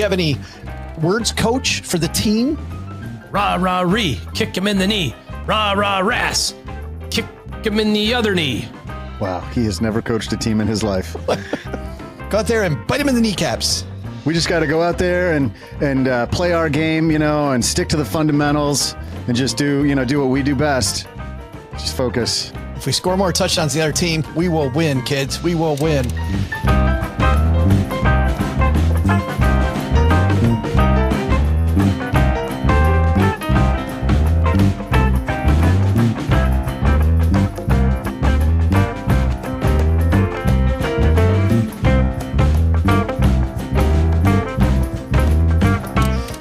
have any words, coach, for the team? Rah, rah, ree. Kick him in the knee. Rah, rah, ras. Kick him in the other knee. Wow, he has never coached a team in his life. Go out there and bite him in the kneecaps. We just got to go out there and play our game, and stick to the fundamentals and just do what we do best. Just focus. If we score more touchdowns than the other team, we will win, kids. We will win.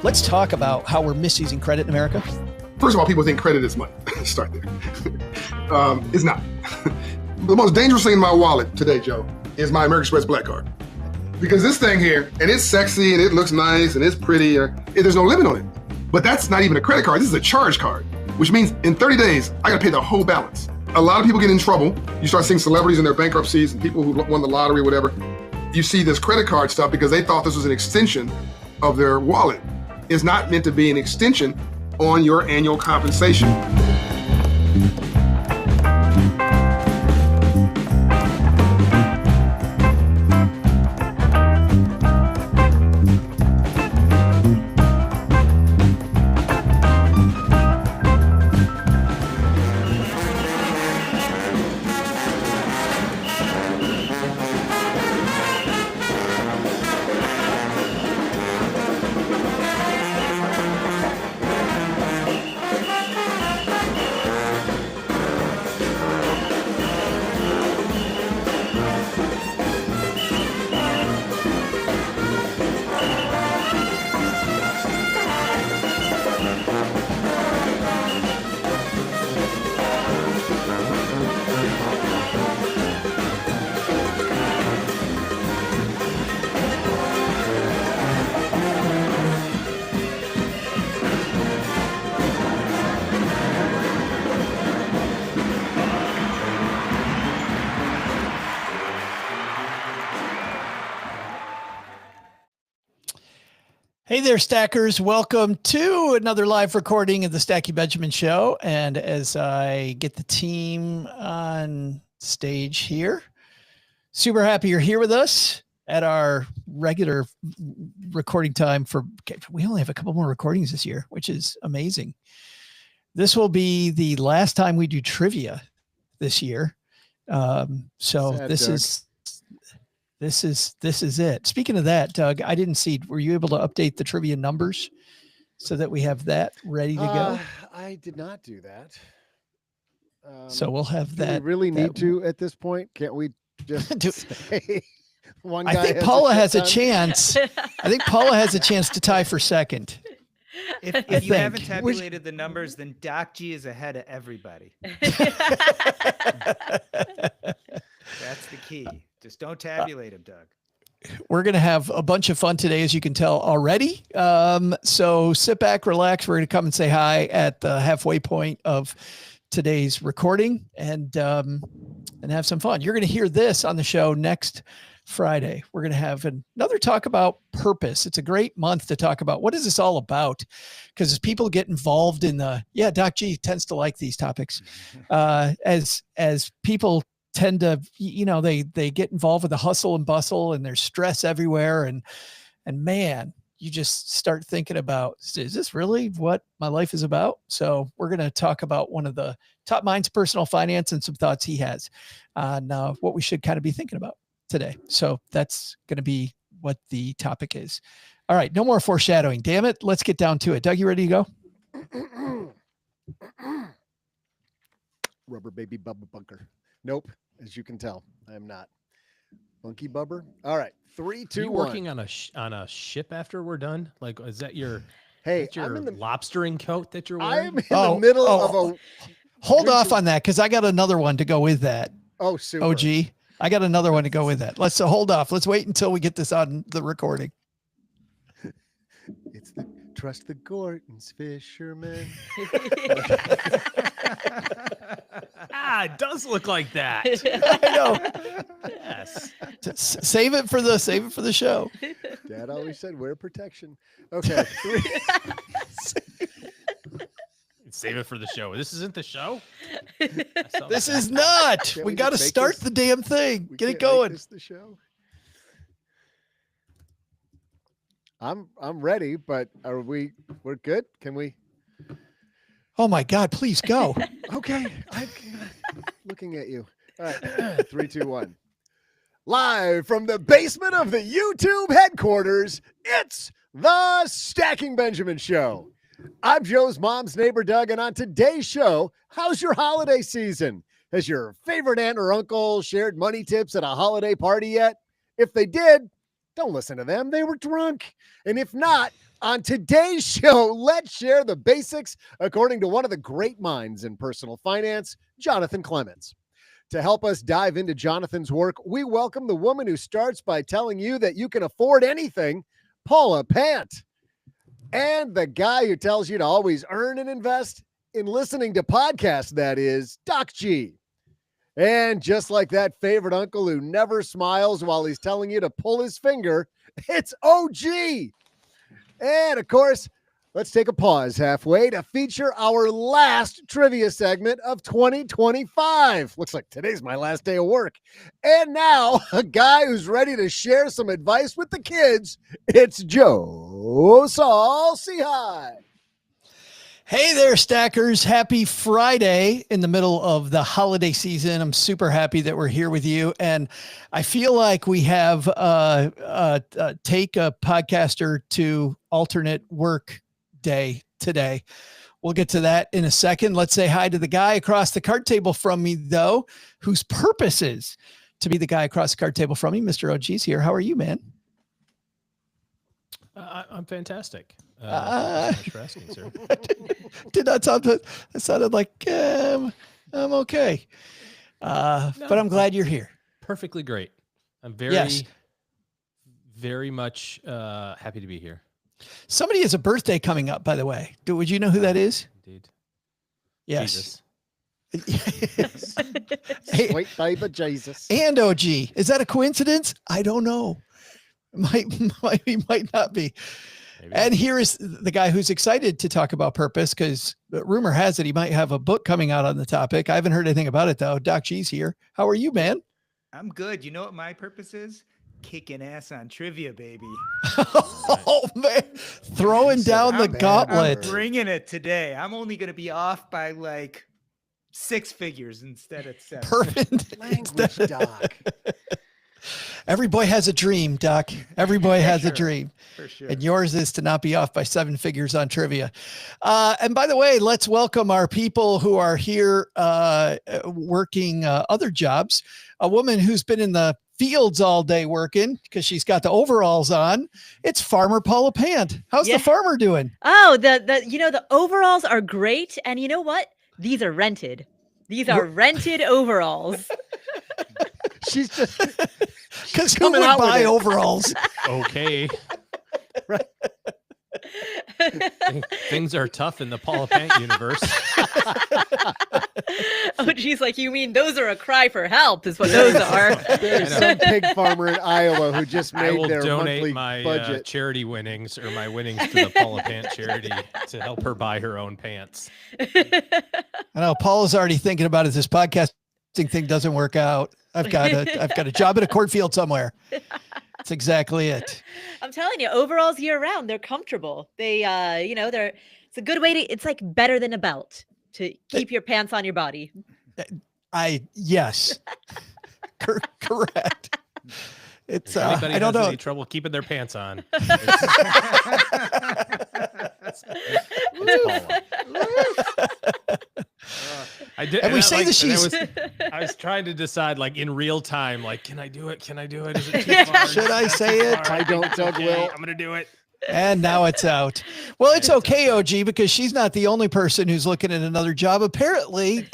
Let's talk about how we're misusing credit in America. First of all, people think credit is money. Start there. It's not. The most dangerous thing in my wallet today, Joe, is my American Express Black Card. Because this thing here, and it's sexy, and it looks nice, and it's pretty, there's no limit on it. But that's not even a credit card. This is a charge card, which means in 30 days, I got to pay the whole balance. A lot of people get in trouble. You start seeing celebrities in their bankruptcies and people who won the lottery or whatever. You see this credit card stuff because they thought this was an extension of their wallet. It's not meant to be an extension on your annual compensation. Hey there, Stackers. Welcome to another live recording of the Stacky Benjamin Show. And as I get the team on stage here, super happy you're here with us at our regular recording time we only have a couple more recordings this year, which is amazing. This will be the last time we do trivia this year. This is it. Speaking of that, Doug, I didn't see, were you able to update the trivia numbers so that we have that ready to go? I did not do that. So we'll have that. Do we really need to at this point? Can't we just say one guy? I think Paula has a chance. I think Paula has a chance to tie for second. If you haven't tabulated the numbers, then Doc G is ahead of everybody. That's the key. Just don't tabulate him, Doug. We're going to have a bunch of fun today, as you can tell already. So sit back, relax. We're going to come and say hi at the halfway point of today's recording and have some fun. You're going to hear this on the show next Friday. We're going to have another talk about purpose. It's a great month to talk about what is this all about? Because as people get involved in Doc G tends to like these topics. As people tend to, they get involved with the hustle and bustle and there's stress everywhere. And man, you just start thinking about, is this really what my life is about? So we're going to talk about one of the top minds, personal finance, and some thoughts he has on what we should kind of be thinking about today. So that's going to be what the topic is. All right. No more foreshadowing. Damn it. Let's get down to it. Doug, you ready to go? Rubber baby bubba bunker. Nope. As you can tell, I am not. Bunky bubber. All right. 3, 2, 1. Are you working on a ship after we're done? Like, is that your lobstering coat that you're wearing? I'm in the middle of a. Hold off on that because I got another one to go with that. Oh, super. OG. I got another one to go with that. Let's hold off. Let's wait until we get this on the recording. It's the trust the Gordons, fisherman. It does look like that. I know. Yes. Save it for the show. Dad Dad always said wear protection. Okay. Save it for the show. This isn't the show. This is not. Can't We we got to just make start this- the damn thing. We Get it can't make going. this the show. I'm ready, but we're good? Can we? Oh my God, please go. Okay. I'm looking at you. All right. 3, 2, 1. Live from the basement of the YouTube headquarters, it's the Stacking Benjamin Show. I'm Joe's mom's neighbor, Doug, and on today's show, how's your holiday season? Has your favorite aunt or uncle shared money tips at a holiday party yet? If they did, don't listen to them. They were drunk. And if not, on today's show, let's share the basics according to one of the great minds in personal finance, Jonathan Clements. To help us dive into Jonathan's work, we welcome the woman who starts by telling you that you can afford anything, Paula Pant. And the guy who tells you to always earn and invest in listening to podcasts, that is Doc G. And just like that favorite uncle who never smiles while he's telling you to pull his finger, it's OG. And of course, let's take a pause halfway to feature our last trivia segment of 2025. Looks like today's my last day of work. And now, a guy who's ready to share some advice with the kids, it's Joe Saul-Sehy. Hey there, Stackers. Happy Friday in the middle of the holiday season. I'm super happy that we're here with you. And I feel like we have take a podcaster to alternate work day today. We'll get to that in a second. Let's say hi to the guy across the card table from me, though, whose purpose is to be the guy across the card table from me. Mr. OG's here. How are you, man? I'm fantastic. Thanks so much for asking, sir. Did not sound that sounded like I'm okay. But I'm glad you're here. Perfectly great. I'm very much happy to be here. Somebody has a birthday coming up, by the way. Would you know who that is? Indeed. Yes. Jesus. Sweet baby Jesus. And OG. Is that a coincidence? I don't know. Might not be. Maybe. And here is the guy who's excited to talk about purpose, because rumor has it he might have a book coming out on the topic. I haven't heard anything about it, though. Doc G's here. How are you, man? I'm good. You know what my purpose is? Kicking ass on trivia, baby. Oh, man. Throwing down the gauntlet. I'm bringing it today. I'm only going to be off by like 6 figures instead of 7. Perfect. Language, Doc. Every boy has a dream, Doc. Every boy has sure. a dream. For sure. And yours is to not be off by 7 figures on trivia. And by the way, let's welcome our people who are here working other jobs. A woman who's been in the fields all day working because she's got the overalls on. It's Farmer Paula Pant. How's the farmer doing? Oh, the overalls are great. And you know what? These are rented. These are rented overalls. She's just because who would buy overalls? Okay. Right. Things are tough in the Paula Pant universe. Oh, geez, like you mean those are a cry for help is what those are. There's some pig farmer in Iowa who just I made will their donate monthly my budget. charity winnings or my winnings to the Paula Pant charity to help her buy her own pants. I know Paula's already thinking about it. This podcasting thing doesn't work out. I've got a job in a cornfield somewhere. That's exactly it. I'm telling you, overalls year round, they're comfortable. They, it's a good way to, it's like better than a belt to keep your pants on your body. Yes, correct. It's, If anybody I don't has know. any trouble keeping their pants on. It's Paula. I did, And we say that and she's. I was trying to decide, like in real time, like, can I do it? Can I do it? Is it too far? Should I say it? All right, I don't, Doug okay, will. I'm gonna do it. And now it's out. Well, it's okay, OG, because she's not the only person who's looking at another job. Apparently,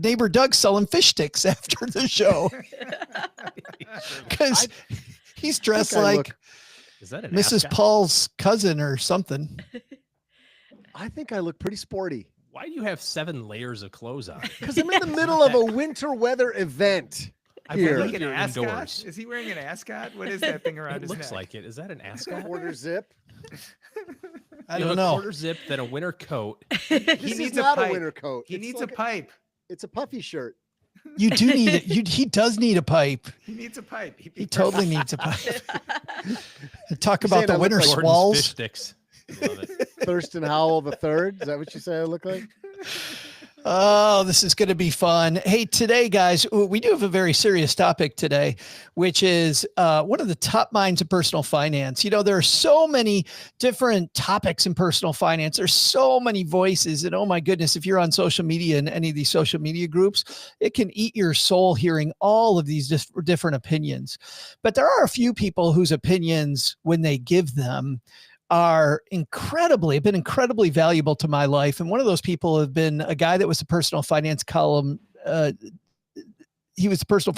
neighbor Doug's selling fish sticks after the show because he's dressed like Is that an Mrs. ascot? Paul's cousin or something. I think I look pretty sporty Why do you have 7 layers of clothes on? because I'm in the middle of a winter weather event. here. Like an You're ascot? indoors. Is he wearing an ascot? What is that thing around It his looks neck? like it. Is that an ascot? Quarter zip. I You don't have a know. quarter zip, then a winter coat. He This needs is a not a pipe. winter coat. He It's needs like a pipe. It's a puffy shirt. You do need it. He does need a pipe. He needs a pipe. He totally needs a pipe. Talk You're about saying the I look winter like Jordan's squalls. fish sticks. Love it. Thurston Howell the third. Is that what you say I look like? Oh, this is going to be fun. Hey, today, guys, we do have a very serious topic today, which is one of the top minds of personal finance. You know, there are so many different topics in personal finance. There's so many voices. And oh my goodness, if you're on social media in any of these social media groups, it can eat your soul hearing all of these different opinions. But there are a few people whose opinions, when they give them, have been incredibly valuable to my life. And one of those people have been a guy that was a personal finance column. He was the personal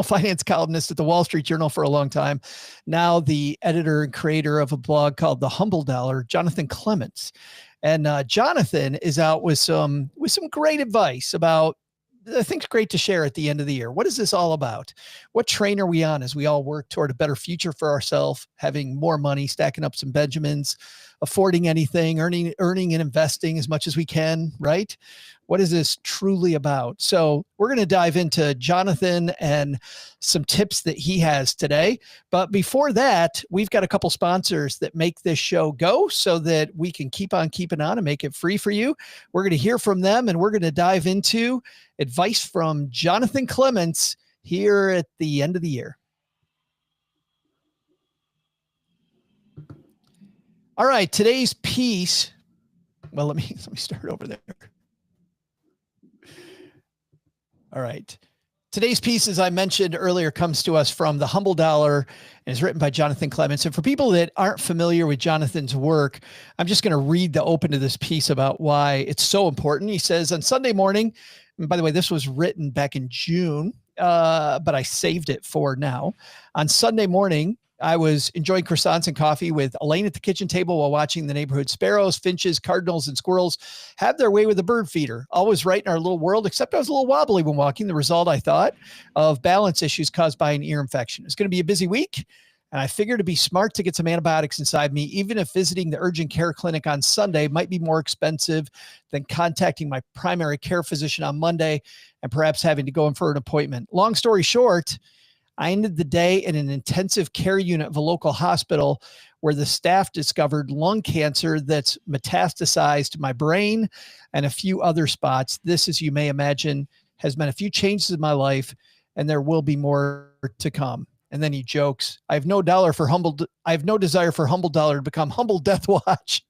finance columnist at the Wall Street Journal for a long time. Now the editor and creator of a blog called The Humble Dollar, Jonathan Clements. And Jonathan is out with some great advice about, I think it's great to share at the end of the year. What is this all about? What train are we on as we all work toward a better future for ourselves, having more money, stacking up some Benjamins, affording anything, earning and investing as much as we can, right? What is this truly about? So we're going to dive into Jonathan and some tips that he has today. But before that, we've got a couple sponsors that make this show go so that we can keep on keeping on and make it free for you. We're going to hear from them, and we're going to dive into advice from Jonathan Clements here at the end of the year. All right, today's piece. Well, let me start over there. All right. Today's piece, as I mentioned earlier, comes to us from The Humble Dollar and is written by Jonathan Clements. And for people that aren't familiar with Jonathan's work, I'm just going to read the open to this piece about why it's so important. He says, on Sunday morning, and by the way, this was written back in June, but I saved it for now. On Sunday morning, I was enjoying croissants and coffee with Elaine at the kitchen table while watching the neighborhood sparrows, finches, cardinals, and squirrels have their way with a bird feeder. Always right in our little world, except I was a little wobbly when walking. The result, I thought, of balance issues caused by an ear infection. It's going to be a busy week, and I figured it'd be smart to get some antibiotics inside me, even if visiting the urgent care clinic on Sunday might be more expensive than contacting my primary care physician on Monday and perhaps having to go in for an appointment. Long story short, I ended the day in an intensive care unit of a local hospital where the staff discovered lung cancer that's metastasized to my brain and a few other spots. This, as you may imagine, has meant a few changes in my life, and there will be more to come. And then he jokes, I have no desire for Humble Dollar to become Humble Death Watch,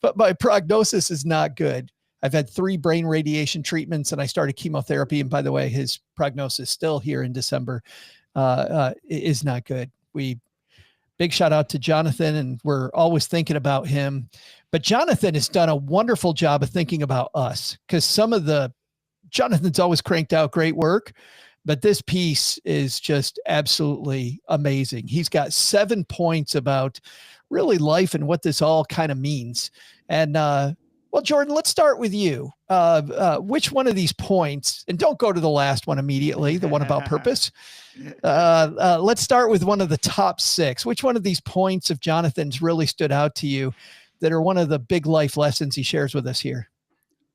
but my prognosis is not good. I've had 3 brain radiation treatments and I started chemotherapy. And by the way, his prognosis still here in December is not good. Big shout out to Jonathan, and we're always thinking about him, but Jonathan has done a wonderful job of thinking about us, because Jonathan's always cranked out great work, but this piece is just absolutely amazing. He's got 7 points about really life and what this all kind of means. And, well, Jordan, let's start with you. Which one of these points, and don't go to the last one immediately, the one about purpose. Let's start with one of the top 6. Which one of these points of Jonathan's really stood out to you that are one of the big life lessons he shares with us here?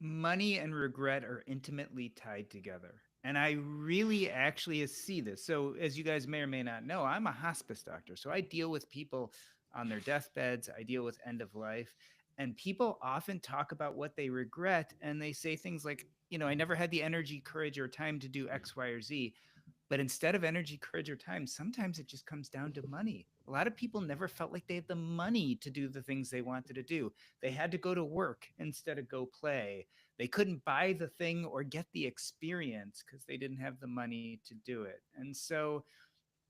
Money and regret are intimately tied together. And I really actually see this. So as you guys may or may not know, I'm a hospice doctor. So I deal with people on their deathbeds. I deal with end of life. And people often talk about what they regret, and they say things like, I never had the energy, courage, or time to do X, Y, or Z. But instead of energy, courage, or time, sometimes it just comes down to money. A lot of people never felt like they had the money to do the things they wanted to do. They had to go to work instead of go play. They couldn't buy the thing or get the experience because they didn't have the money to do it. And so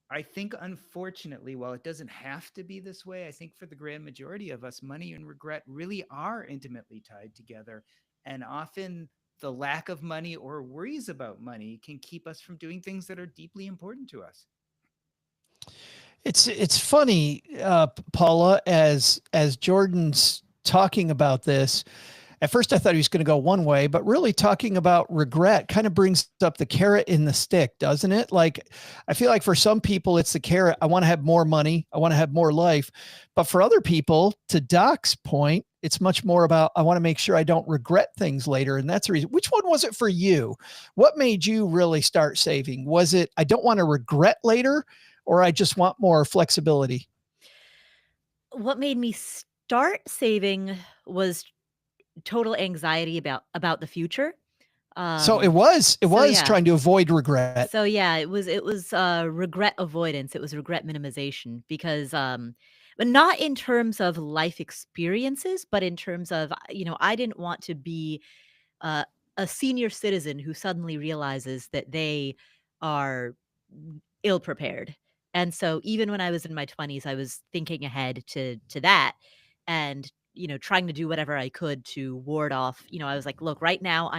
I think, unfortunately, while it doesn't have to be this way, I think for the grand majority of us, money and regret really are intimately tied together. And often the lack of money or worries about money can keep us from doing things that are deeply important to us. It's funny, Paula, as Jordan's talking about this, at first I thought he was going to go one way, but really talking about regret kind of brings up the carrot in the stick, doesn't it? Like, I feel like for some people it's the carrot. I want to have more money. I want to have more life. But for other people, to Doc's point, it's much more about, I want to make sure I don't regret things later. And that's the reason. Which one was it for you? What made you really start saving? Was it, I don't want to regret later, or I just want more flexibility? What made me start saving was total anxiety about the future. So it was yeah. trying to avoid regret. So yeah, it was regret avoidance. It was regret minimization because but not in terms of life experiences, but in terms of, I didn't want to be a senior citizen who suddenly realizes that they are ill prepared. And so even when I was in my 20s, I was thinking ahead to that and trying to do whatever I could to ward off, I was like, look, right now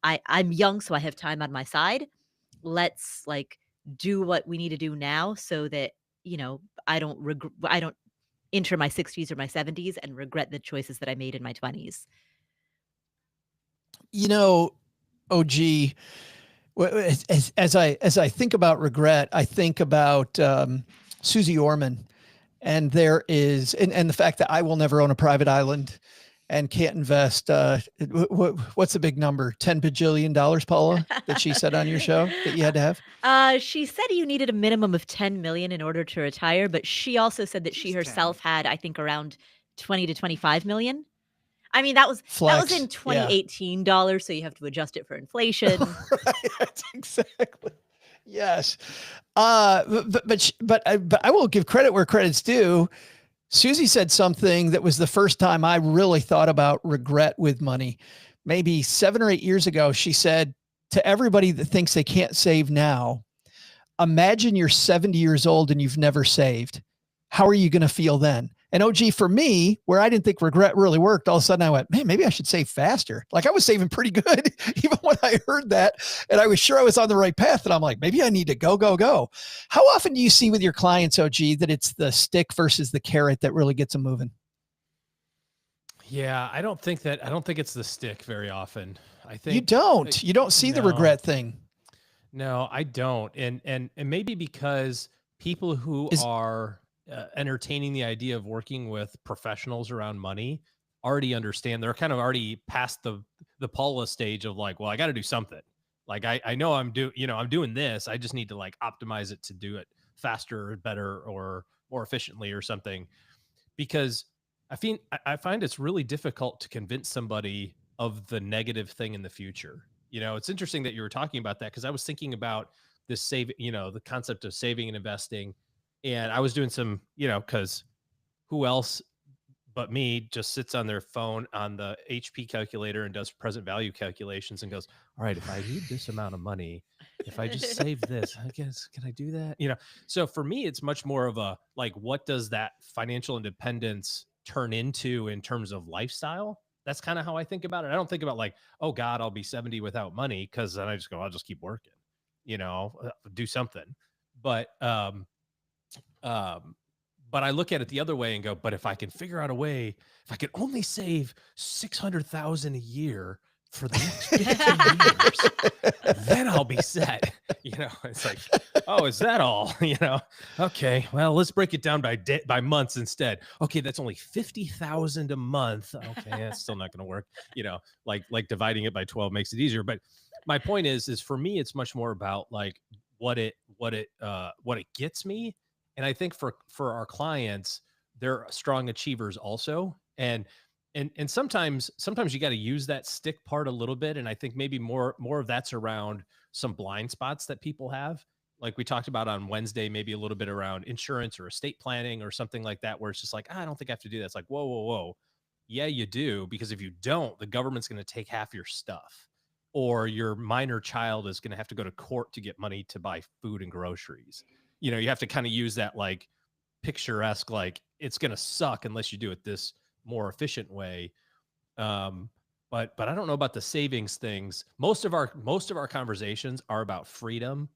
I'm young, so I have time on my side. Let's like do what we need to do now so that, I don't enter my 60s or my 70s and regret the choices that I made in my 20s. OG, as I think about regret, I think about Susie Orman, and there is, and the fact that I will never own a private island and can't invest. What's the big number? $10 bajillion, Paula, that she said on your show that you had to have? She said you needed a minimum of 10 million in order to retire, but she also said that she herself had, I think, around 20 to 25 million. I mean, that was in 2018 dollars, so you have to adjust it for inflation. Right, exactly. Yes. But I will give credit where credit's due. Susie said something that was the first time I really thought about regret with money. Maybe 7 or 8 years ago, she said to everybody that thinks they can't save now, imagine you're 70 years old and you've never saved. How are you going to feel then? And OG, for me, where I didn't think regret really worked, all of a sudden I went, man, maybe I should save faster. Like I was saving pretty good even when I heard that. And I was sure I was on the right path. And I'm like, maybe I need to go. How often do you see with your clients, OG, that it's the stick versus the carrot that really gets them moving? Yeah, I don't think it's the stick very often. I think you don't see the regret thing. No, I don't. And maybe because people who are entertaining the idea of working with professionals around money already understand, they're kind of already past the Paula stage of like, well, I got to do something. Like I know I'm doing this. I just need to like optimize it to do it faster or better or more efficiently or something. Because I find it's really difficult to convince somebody of the negative thing in the future. It's interesting that you were talking about that because I was thinking about this the concept of saving and investing. And I was doing some, because who else but me just sits on their phone on the HP calculator and does present value calculations and goes, all right, if I need this amount of money, if I just save this, I guess, can I do that? So for me, it's much more of a, like, what does that financial independence turn into in terms of lifestyle? That's kind of how I think about it. I don't think about like, oh God, I'll be 70 without money. Cause then I just go, I'll just keep working, do something. But I look at it the other way and go, but if I can figure out a way, if I could only save 600,000 a year for the next 15 years, then I'll be set. It's like, oh, is that all? Okay, well, let's break it down by months instead. Okay, that's only 50,000 a month. Okay, that's still not going to work. Like dividing it by 12 makes it easier. But my point is for me, it's much more about like what it gets me. And I think for our clients, they're strong achievers also. And sometimes you got to use that stick part a little bit. And I think maybe more of that's around some blind spots that people have. Like we talked about on Wednesday, maybe a little bit around insurance or estate planning or something like that, where it's just like, I don't think I have to do that. It's like, whoa. Yeah, you do. Because if you don't, the government's going to take half your stuff, or your minor child is going to have to go to court to get money to buy food and groceries. You have to kind of use that like picturesque, like it's going to suck unless you do it this more efficient way. But I don't know about the savings things. Most of our conversations are about freedom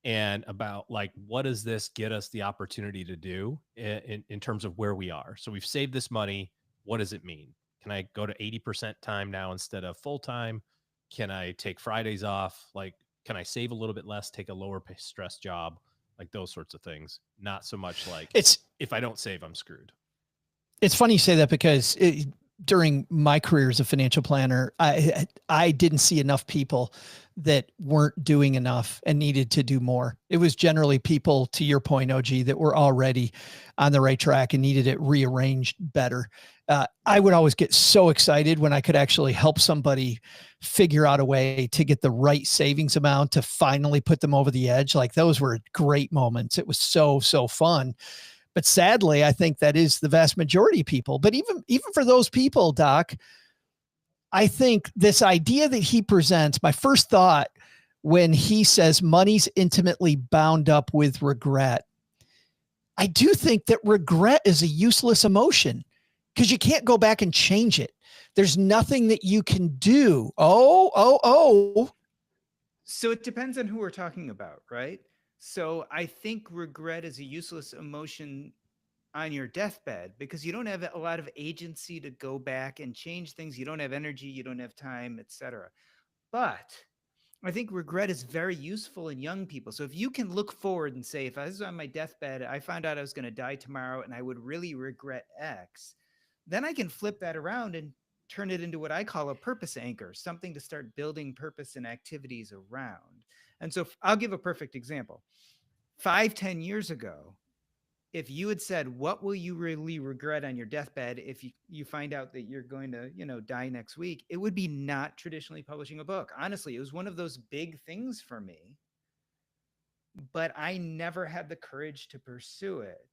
and about like, what does this get us the opportunity to do in terms of where we are? So we've saved this money. What does it mean? Can I go to 80% time now instead of full time? Can I take Fridays off? Like, can I save a little bit less, take a lower stress job? Like those sorts of things. Not so much like if I don't save, I'm screwed. It's funny you say that because during my career as a financial planner, I didn't see enough people that weren't doing enough and needed to do more. It was generally people, to your point, OG, that were already on the right track and needed it rearranged better. I would always get so excited when I could actually help somebody figure out a way to get the right savings amount to finally put them over the edge. Like those were great moments. It was so fun. But sadly, I think that is the vast majority of people. But even for those people, Doc, I think this idea that he presents, my first thought when he says money's intimately bound up with regret, I do think that regret is a useless emotion because you can't go back and change it. There's nothing that you can do. Oh. So it depends on who we're talking about, right? So I think regret is a useless emotion on your deathbed because you don't have a lot of agency to go back and change things. You don't have energy, you don't have time, etc. But I think regret is very useful in young people. So if you can look forward and say, if I was on my deathbed, I found out I was going to die tomorrow and I would really regret X, then I can flip that around and turn it into what I call a purpose anchor, something to start building purpose and activities around. And so I'll give a perfect example. 5-10 years ago, if you had said, what will you really regret on your deathbed if you find out that you're going to, die next week, it would be not traditionally publishing a book. Honestly, it was one of those big things for me, but I never had the courage to pursue it.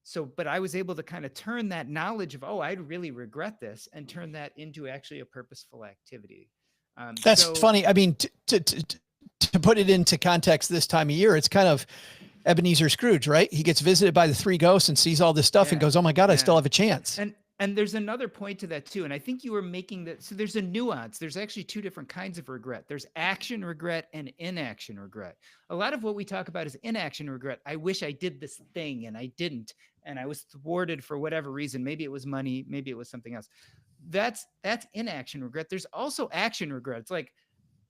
So, but I was able to kind of turn that knowledge of, I'd really regret this and turn that into actually a purposeful activity. That's funny. I mean, to put it into context this time of year, it's kind of Ebenezer Scrooge, right? He gets visited by the three ghosts and sees all this stuff and goes, oh my God, I still have a chance. And there's another point to that too. And I think you were making that. So there's a nuance. There's actually two different kinds of regret. There's action regret and inaction regret. A lot of what we talk about is inaction regret. I wish I did this thing and I didn't. And I was thwarted for whatever reason. Maybe it was money. Maybe it was something else. That's inaction regret. There's also action regret. It's like,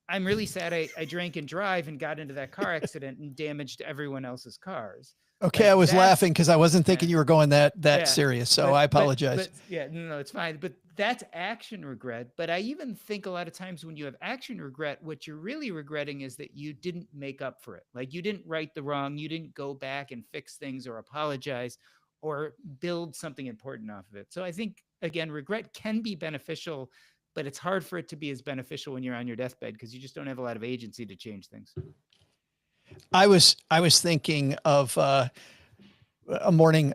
I'm really sad I drank and drive and got into that car accident and damaged everyone else's cars. Okay, I was laughing because I wasn't thinking you were going that serious, so I apologize. No, it's fine. But that's action regret. But I even think a lot of times when you have action regret, what you're really regretting is that you didn't make up for it. Like you didn't right the wrong, you didn't go back and fix things or apologize or build something important off of it. So I think, again, regret can be beneficial, but it's hard for it to be as beneficial when you're on your deathbed because you just don't have a lot of agency to change things. I was thinking of a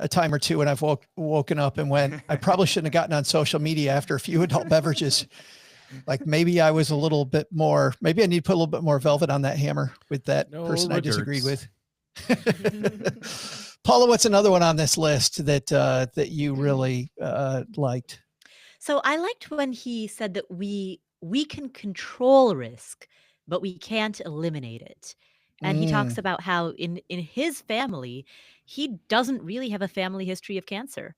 time or two when I've woken up and went, I probably shouldn't have gotten on social media after a few adult beverages. Like maybe I was a little bit more, maybe I need to put a little bit more velvet on that hammer with that person I disagreed with. Paula, what's another one on this list that you really liked? So I liked when he said that we can control risk, but we can't eliminate it. And he talks about how in his family, he doesn't really have a family history of cancer.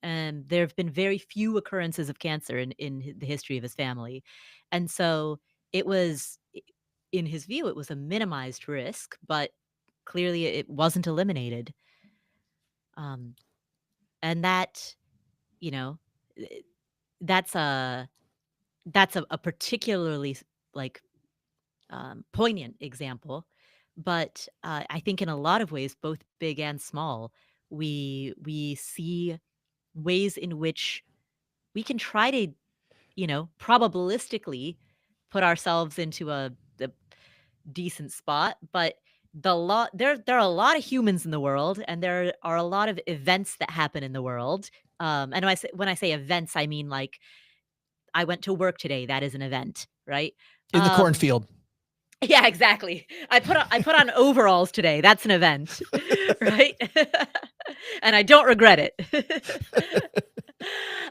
And there have been very few occurrences of cancer in the history of his family. And so it was, in his view, it was a minimized risk, but clearly it wasn't eliminated. And that, that's a particularly poignant example. But I think in a lot of ways, both big and small, we see ways in which we can try to, probabilistically put ourselves into a decent spot. But there are a lot of humans in the world, and there are a lot of events that happen in the world. And when I say events, I mean like I went to work today. That is an event, right? In the cornfield. Yeah, exactly. I put on overalls today. That's an event, right? And I don't regret it.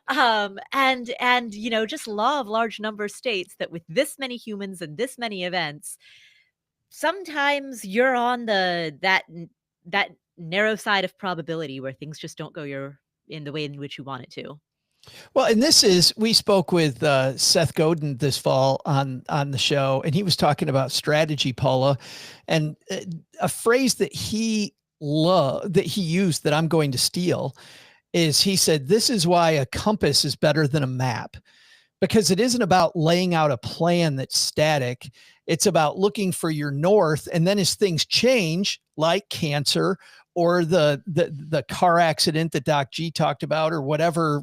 And just law of large number states that with this many humans and this many events, sometimes you're on that narrow side of probability where things just don't go in the way in which you want it to. Well, and we spoke with Seth Godin this fall on the show, and he was talking about strategy, Paula, and a phrase that he used that I'm going to steal is he said, this is why a compass is better than a map, because it isn't about laying out a plan that's static. It's about looking for your north. And then as things change, like cancer or the car accident that Doc G talked about, or whatever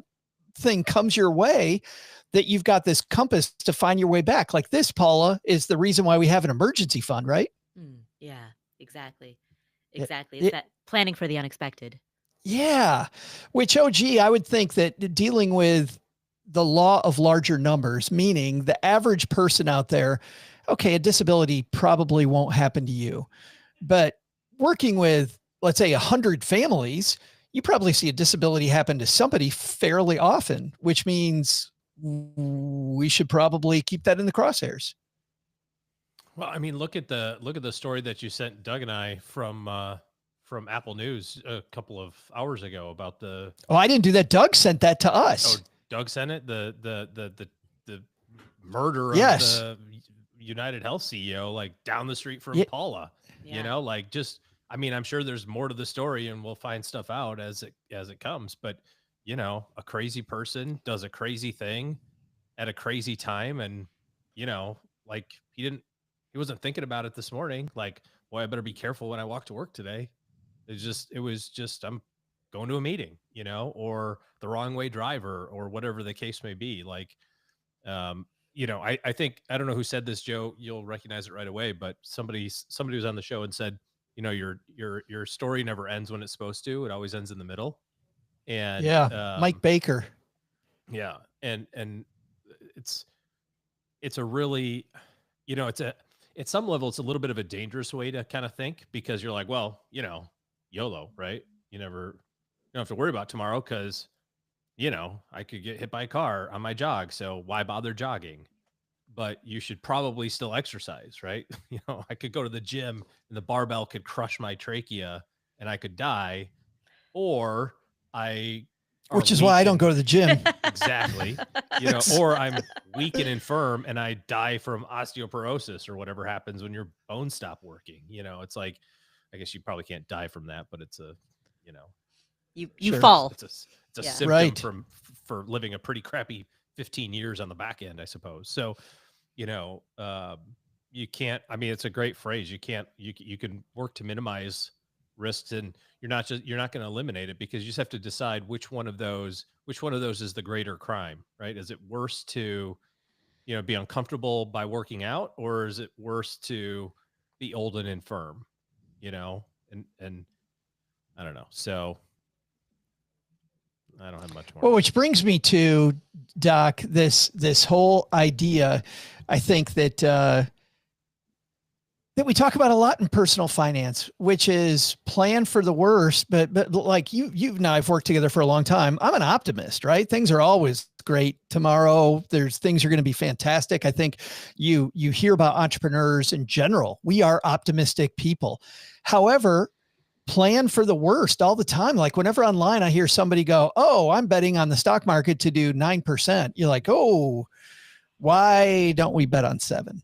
thing comes your way, that you've got this compass to find your way back. Like this, Paula, is the reason why we have an emergency fund, right? Yeah, exactly. It- Exactly. It's that planning for the unexpected. Yeah. Which, I would think that dealing with the law of larger numbers, meaning the average person out there, okay, a disability probably won't happen to you, but working with, let's say, 100 families, you probably see a disability happen to somebody fairly often, which means we should probably keep that in the crosshairs. Well, I mean, look at the story that you sent Doug and I from Apple News a couple of hours ago about the. Oh, I didn't do that. Doug sent that to us. Oh, Doug sent it. The murder Yes. of the United Health CEO, like down the street from Yeah. Paula. You know, like just. I mean, I'm sure there's more to the story, and we'll find stuff out as it comes. But you know, a crazy person does a crazy thing at a crazy time, and you know, like he wasn't thinking about it this morning. Like, boy, I better be careful when I walk to work today. It was just I'm going to a meeting, you know, or the wrong way driver, or whatever the case may be. Like, you know, I think, I don't know who said this, Joe, you'll recognize it right away, but somebody was on the show and said, you know, your story never ends when it's supposed to. It always ends in the middle. And Mike Baker. Yeah. And it's a really, you know, at some level, it's a little bit of a dangerous way to kind of think, because you're like, well, you know, YOLO, right? You don't have to worry about tomorrow, because, you know, I could get hit by a car on my jog. So why bother jogging? But you should probably still exercise, right? You know, I could go to the gym and the barbell could crush my trachea and I could die, or which is why I don't go to the gym. Exactly. You know, or I'm weak and infirm and I die from osteoporosis or whatever happens when your bones stop working. You know, it's like, I guess you probably can't die from that, but it's a, you know, you Sure. fall. it's a Yeah. symptom Right. for living a pretty crappy 15 years on the back end, I suppose. So, you know, you can't, I mean, it's a great phrase. You can't, you can work to minimize risks, and you're not going to eliminate it, because you just have to decide which one of those is the greater crime, right? Is it worse to, you know, be uncomfortable by working out, or is it worse to be old and infirm, you know? And I don't know. So I don't have much more. Well, which brings me to, Doc, this whole idea, I think that we talk about a lot in personal finance, which is plan for the worst. But like you and I've worked together for a long time. I'm an optimist, right? Things are always great. Tomorrow, things are going to be fantastic. I think you hear about entrepreneurs in general. We are optimistic people. However, plan for the worst all the time. Like whenever online I hear somebody go, "Oh, I'm betting on the stock market to do 9%." You're like, "Oh, why don't we bet on 7?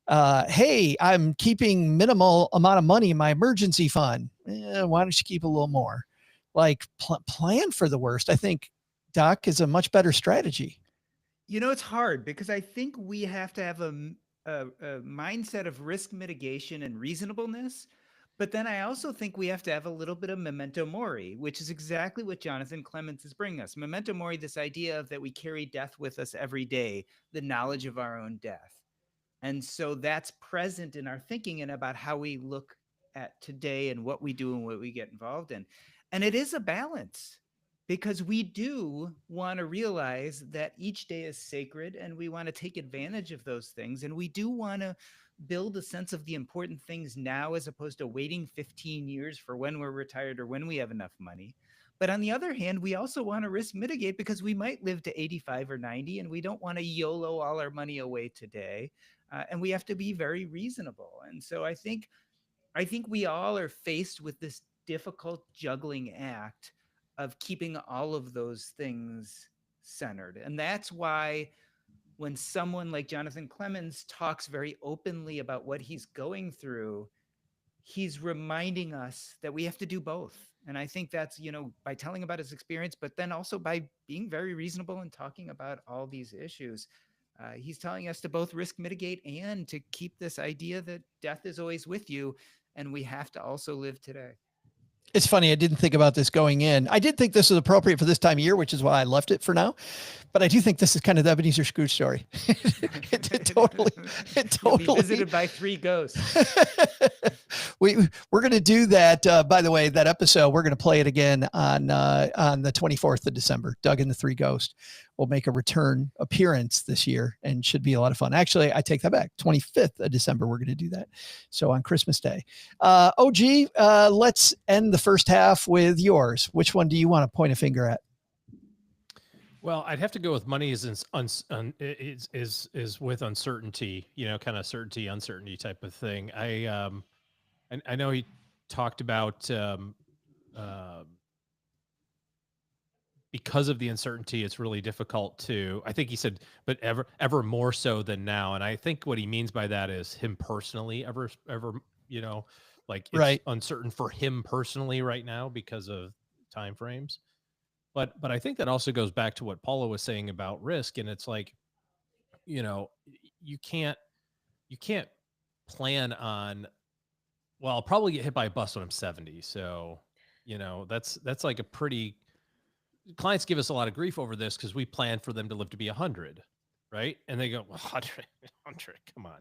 Hey, I'm keeping minimal amount of money in my emergency fund. Why don't you keep a little more?" Like plan for the worst. I think, Doc, is a much better strategy. You know, it's hard because I think we have to have a mindset of risk mitigation and reasonableness. But then I also think we have to have a little bit of memento mori, which is exactly what Jonathan Clements is bringing us. Memento mori, this idea of that we carry death with us every day, the knowledge of our own death. And so that's present in our thinking and about how we look at today and what we do and what we get involved in. And it is a balance, because we do want to realize that each day is sacred and we want to take advantage of those things. And we do want to build a sense of the important things now, as opposed to waiting 15 years for when we're retired or when we have enough money. But on the other hand, we also want to risk mitigate, because we might live to 85 or 90 and we don't want to YOLO all our money away today. And we have to be very reasonable. And so I think we all are faced with this difficult juggling act of keeping all of those things centered. And that's why when someone like Jonathan Clemens talks very openly about what he's going through, he's reminding us that we have to do both. And I think that's, by telling about his experience, but then also by being very reasonable and talking about all these issues. He's telling us to both risk mitigate and to keep this idea that death is always with you. And we have to also live today. It's funny. I didn't think about this going in. I did think this was appropriate for this time of year, which is why I left it for now. But I do think this is kind of the Ebenezer Scrooge story. it totally. You'll be visited by 3 ghosts. We're going to do that. By the way, that episode, we're going to play it again on the 24th of December. Doug and the 3 Ghosts will make a return appearance this year and should be a lot of fun. Actually, I take that back. 25th of December, we're going to do that. So on Christmas Day. OG, let's end the first half with yours. Which one do you want to point a finger at? Well, I'd have to go with money is with uncertainty, kind of certainty, uncertainty type of thing. I know he talked about because of the uncertainty, it's really difficult to, I think he said, but ever more so than now. And I think what he means by that is him personally ever, like it's right. uncertain for him personally right now because of time frames. But I think that also goes back to what Paula was saying about risk. And it's like, you can't plan on, well, I'll probably get hit by a bus when I'm 70. So, that's like a pretty, clients give us a lot of grief over this because we plan for them to live to be 100, right? And they go, well, 100, come on.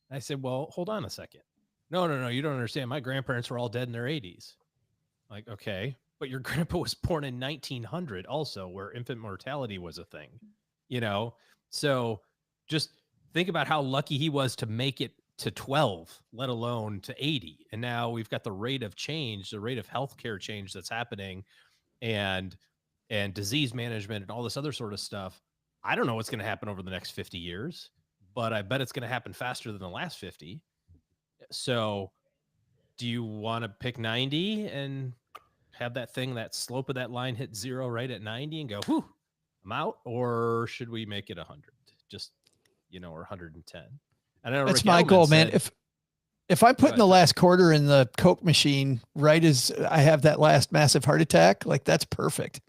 And I said, well, hold on a second. No, you don't understand. My grandparents were all dead in their 80s. Like, okay. But your grandpa was born in 1900 also, where infant mortality was a thing, So just think about how lucky he was to make it to 12, let alone to 80. And now we've got the rate of change, the rate of healthcare change that's happening and disease management and all this other sort of stuff. I don't know what's going to happen over the next 50 years, but I bet it's going to happen faster than the last 50. So do you want to pick 90 and have that slope of that line hit 0 right at 90 and go, whew, I'm out? Or should we make it 100? Just, or 110? And I know that's Rick my Edelman goal, said, man. If I'm putting the last quarter in the Coke machine, right as I have that last massive heart attack, like that's perfect.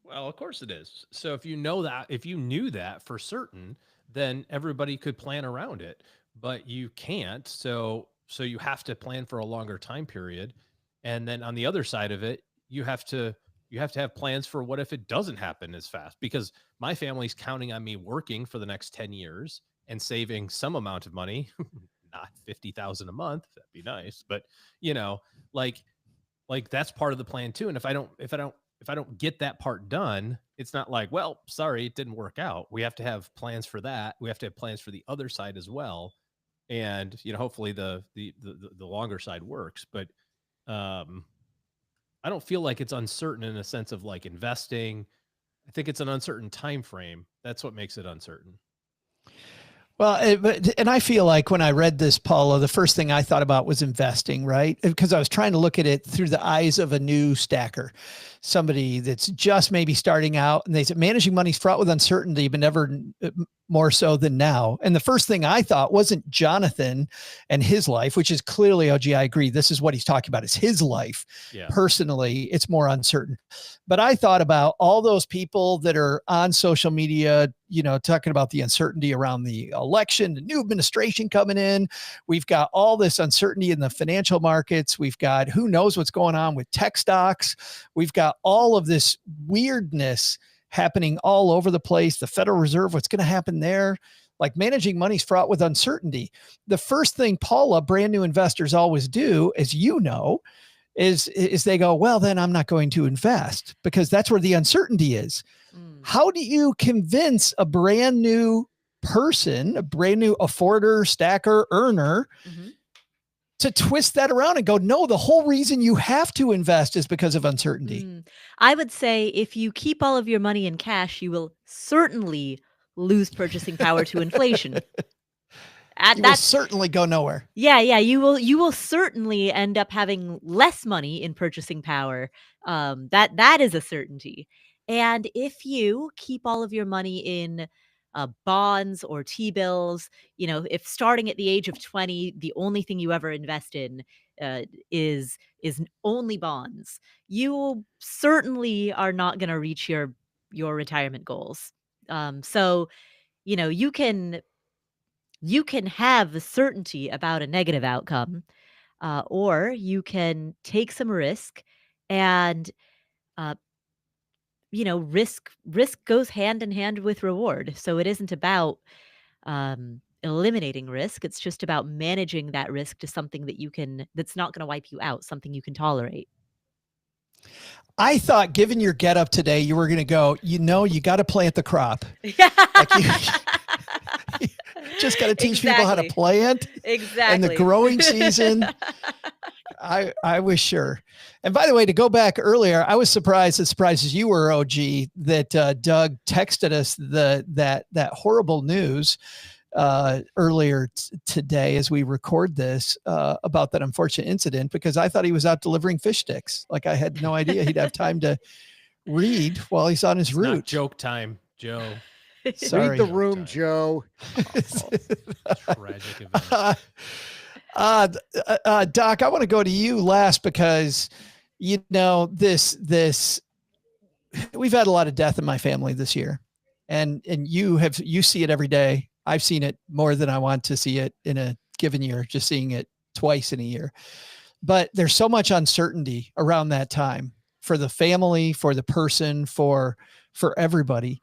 Well, of course it is. So if you knew that for certain, then everybody could plan around it, but you can't. So you have to plan for a longer time period. And then on the other side of it, you have to have plans for what if it doesn't happen as fast, because my family's counting on me working for the next 10 years and saving some amount of money, not $50,000 a month. That'd be nice. But like that's part of the plan too. And if I don't get that part done, it's not like, well, sorry, it didn't work out. We have to have plans for that. We have to have plans for the other side as well. And, hopefully the longer side works, but, I don't feel like it's uncertain in a sense of like investing. I think it's an uncertain time frame. That's what makes it uncertain. Well, and I feel like when I read this, Paula, the first thing I thought about was investing, right? Because I was trying to look at it through the eyes of a new stacker, somebody that's just maybe starting out, and they said managing money is fraught with uncertainty, but never more so than now. And the first thing I thought wasn't Jonathan and his life, which is clearly, OG, I agree. This is what he's talking about. It's his life. Yeah. Personally, it's more uncertain. But I thought about all those people that are on social media, talking about the uncertainty around the election, the new administration coming in. We've got all this uncertainty in the financial markets. We've got who knows what's going on with tech stocks. We've got all of this weirdness happening all over the place. The Federal Reserve, what's going to happen there? Like managing money is fraught with uncertainty. The first thing, Paula, brand new investors always do, as you know, is they go, well, then I'm not going to invest because that's where the uncertainty is. How do you convince a brand new person, a brand new afforder, stacker, earner, to twist that around and go, no, the whole reason you have to invest is because of uncertainty? I would say if you keep all of your money in cash, you will certainly lose purchasing power to inflation. You will certainly go nowhere. Yeah. You will certainly end up having less money in purchasing power. That is a certainty. And if you keep all of your money in bonds or T-bills, if starting at the age of 20, the only thing you ever invest in uh, is only bonds, you certainly are not going to reach your retirement goals. So, you can have the certainty about a negative outcome, or you can take some risk and uh, risk goes hand in hand with reward. So it isn't about eliminating risk. It's just about managing that risk to something that's not going to wipe you out, something you can tolerate. I thought, given your get up today, you were going to go, you got to plant the crop. You just got to teach people how to plant. Exactly. And the growing season. I was sure. And by the way, to go back earlier, I was surprised, as surprised as you were, OG, that Doug texted us that horrible news earlier today as we record this about that unfortunate incident, because I thought he was out delivering fish sticks. Like, I had no idea he'd have time to read while he's on his route. Not joke time, Joe. Sorry. Read the room, Joe. Tragic event. Doc, I want to go to you last because, this we've had a lot of death in my family this year, and you see it every day. I've seen it more than I want to see it in a given year, just seeing it twice in a year. But there's so much uncertainty around that time for the family, for the person, for everybody.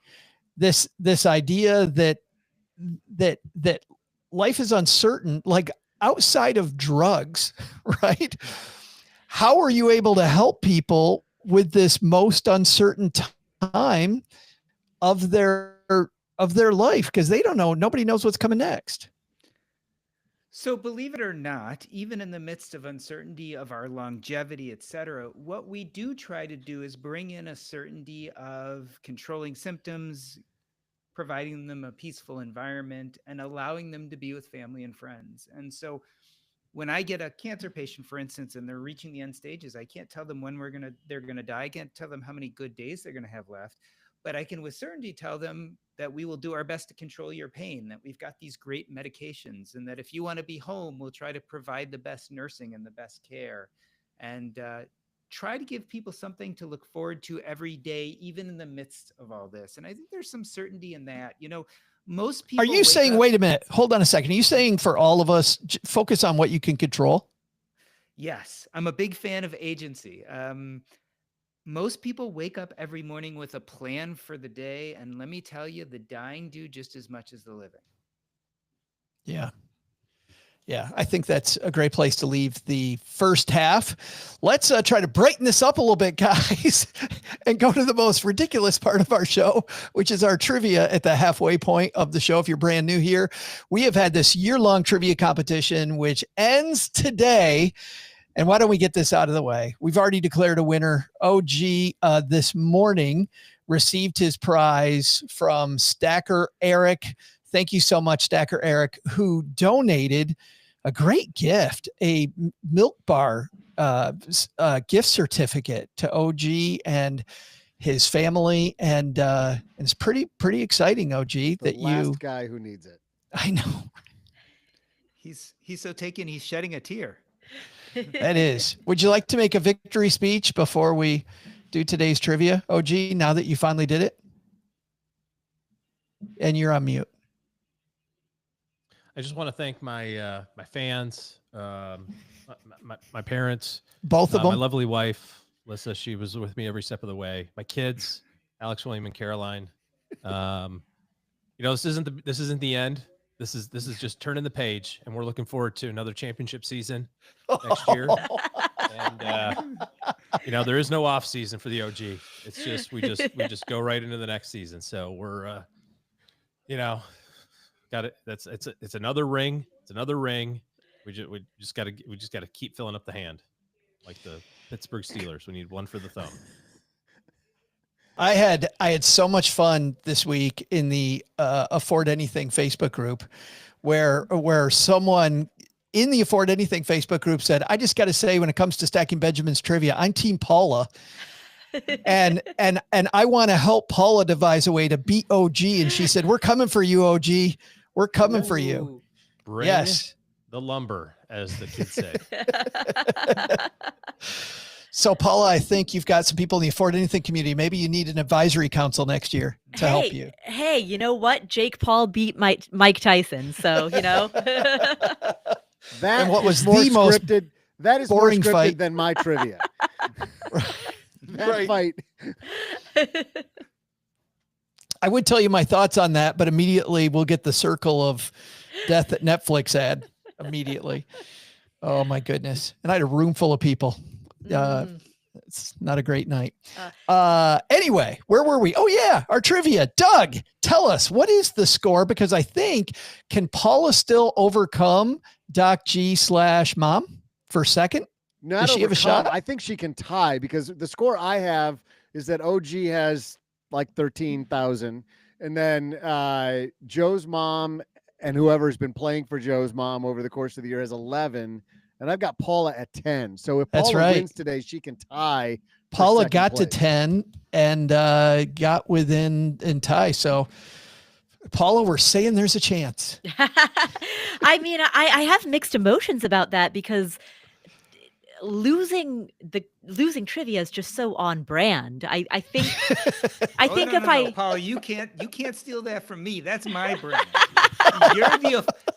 This idea that life is uncertain, like outside of drugs, right? How are you able to help people with this most uncertain time of their life? Because they don't know, nobody knows what's coming next. So believe it or not, even in the midst of uncertainty of our longevity, et cetera, what we do try to do is bring in a certainty of controlling symptoms, providing them a peaceful environment, and allowing them to be with family and friends. And so when I get a cancer patient, for instance, and they're reaching the end stages, I can't tell them when they're gonna die. I can't tell them how many good days they're gonna have left, but I can with certainty tell them that we will do our best to control your pain, that we've got these great medications, and that if you want to be home, we'll try to provide the best nursing and the best care, and try to give people something to look forward to every day, even in the midst of all this. And I think there's some certainty in that. Most people— Are you saying, wait a minute, hold on a second. Are you saying for all of us, focus on what you can control? Yes, I'm a big fan of agency. Most people wake up every morning with a plan for the day. And let me tell you, the dying do just as much as the living. Yeah. Yeah, I think that's a great place to leave the first half. Let's try to brighten this up a little bit, guys, and go to the most ridiculous part of our show, which is our trivia at the halfway point of the show. If you're brand new here, we have had this year-long trivia competition, which ends today. And why don't we get this out of the way? We've already declared a winner. OG this morning received his prize from Stacker Eric. Thank you so much, Stacker Eric, who donated a great gift, a Milk Bar gift certificate to OG and his family. And it's pretty exciting, OG, The last guy who needs it. I know. He's so taken, he's shedding a tear. That is. Would you like to make a victory speech before we do today's trivia, OG, now that you finally did it? And you're on mute. I just want to thank my my fans, my parents, both of them, my lovely wife, Lissa. She was with me every step of the way. My kids, Alex, William, and Caroline. This isn't the end. This is just turning the page, and we're looking forward to another championship season next year. And there is no off season for the OG. It's just we just go right into the next season. So we're got it. It's another ring. It's another ring. We just got to keep filling up the hand, like the Pittsburgh Steelers. We need one for the thumb. I had so much fun this week in the Afford Anything Facebook group, where someone in the Afford Anything Facebook group said, "I just got to say, when it comes to Stacking Benjamin's trivia, I'm Team Paula." and I want to help Paula devise a way to beat OG. And she said, we're coming for you, OG. We're coming for you. Ooh. Bring Yes. the lumber, as the kids say. So Paula, I think you've got some people in the Afford Anything community. Maybe you need an advisory council next year to help you. Hey, you know what? Jake Paul beat Mike Tyson. So, you know. That And what is was more the most scripted. That is more boring scripted fight. than my trivia. That Right. fight. I would tell you my thoughts on that, but immediately we'll get the circle of death at Netflix ad immediately. Oh my goodness. And I had a room full of people. It's not a great night. Anyway, where were we? Oh yeah, our trivia. Doug, tell us, what is the score? Because I think, can Paula still overcome Doc G/Mom for second? Not Does she have a overcome. shot? I think she can tie because the score I have is that OG has like 13,000. And then Joe's mom and whoever's been playing for Joe's mom over the course of the year has 11. And I've got Paula at 10. So if That's Paula right. wins today, she can tie. for Paula second got to place. 10 and got within in tie. So Paula, we're saying there's a chance. I mean, I have mixed emotions about that because losing trivia is just so on brand. I think I think if Paul, you can't steal that from me. That's my brand.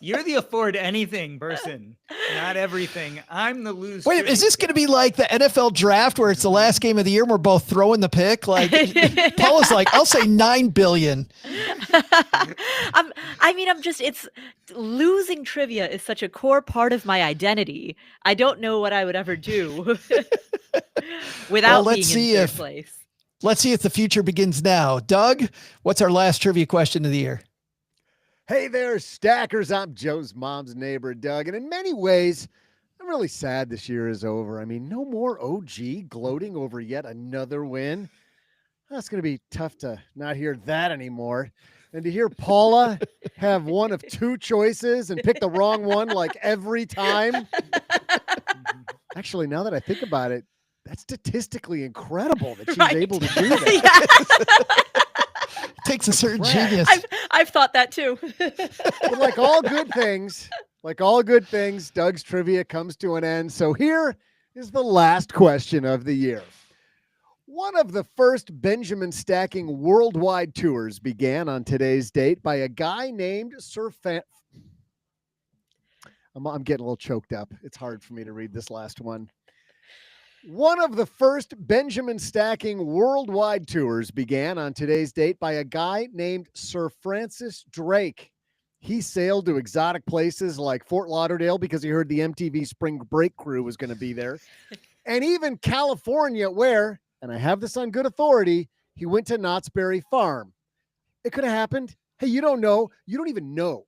You're the Afford Anything person, not everything. I'm the loser. Wait, is this going to be like the NFL draft where it's the last game of the year and we're both throwing the pick? Like Paula's like, I'll say 9 billion. it's losing trivia is such a core part of my identity. I don't know what I would ever do without being in third place. Let's see if the future begins now. Doug, what's our last trivia question of the year? Hey there, Stackers. I'm Joe's mom's neighbor, Doug. And in many ways, I'm really sad this year is over. I mean, no more OG gloating over yet another win. That's going to be tough to not hear that anymore. And to hear Paula have one of two choices and pick the wrong one like every time. Actually, now that I think about it, that's statistically incredible that she's able to do that. It takes a certain Crap. genius. I've thought that too. But like all good things, Doug's trivia comes to an end. So here is the last question of the year. One of the first Benjamin Stacking worldwide tours began on today's date by a guy named I'm getting a little choked up. It's hard for me to read this last one. One of the first Benjamin Stacking worldwide tours began on today's date by a guy named Sir Francis Drake. He sailed to exotic places like Fort Lauderdale because he heard the MTV Spring Break crew was going to be there. And even California where, and I have this on good authority, he went to Knott's Berry Farm. It could have happened. Hey, you don't know. You don't even know.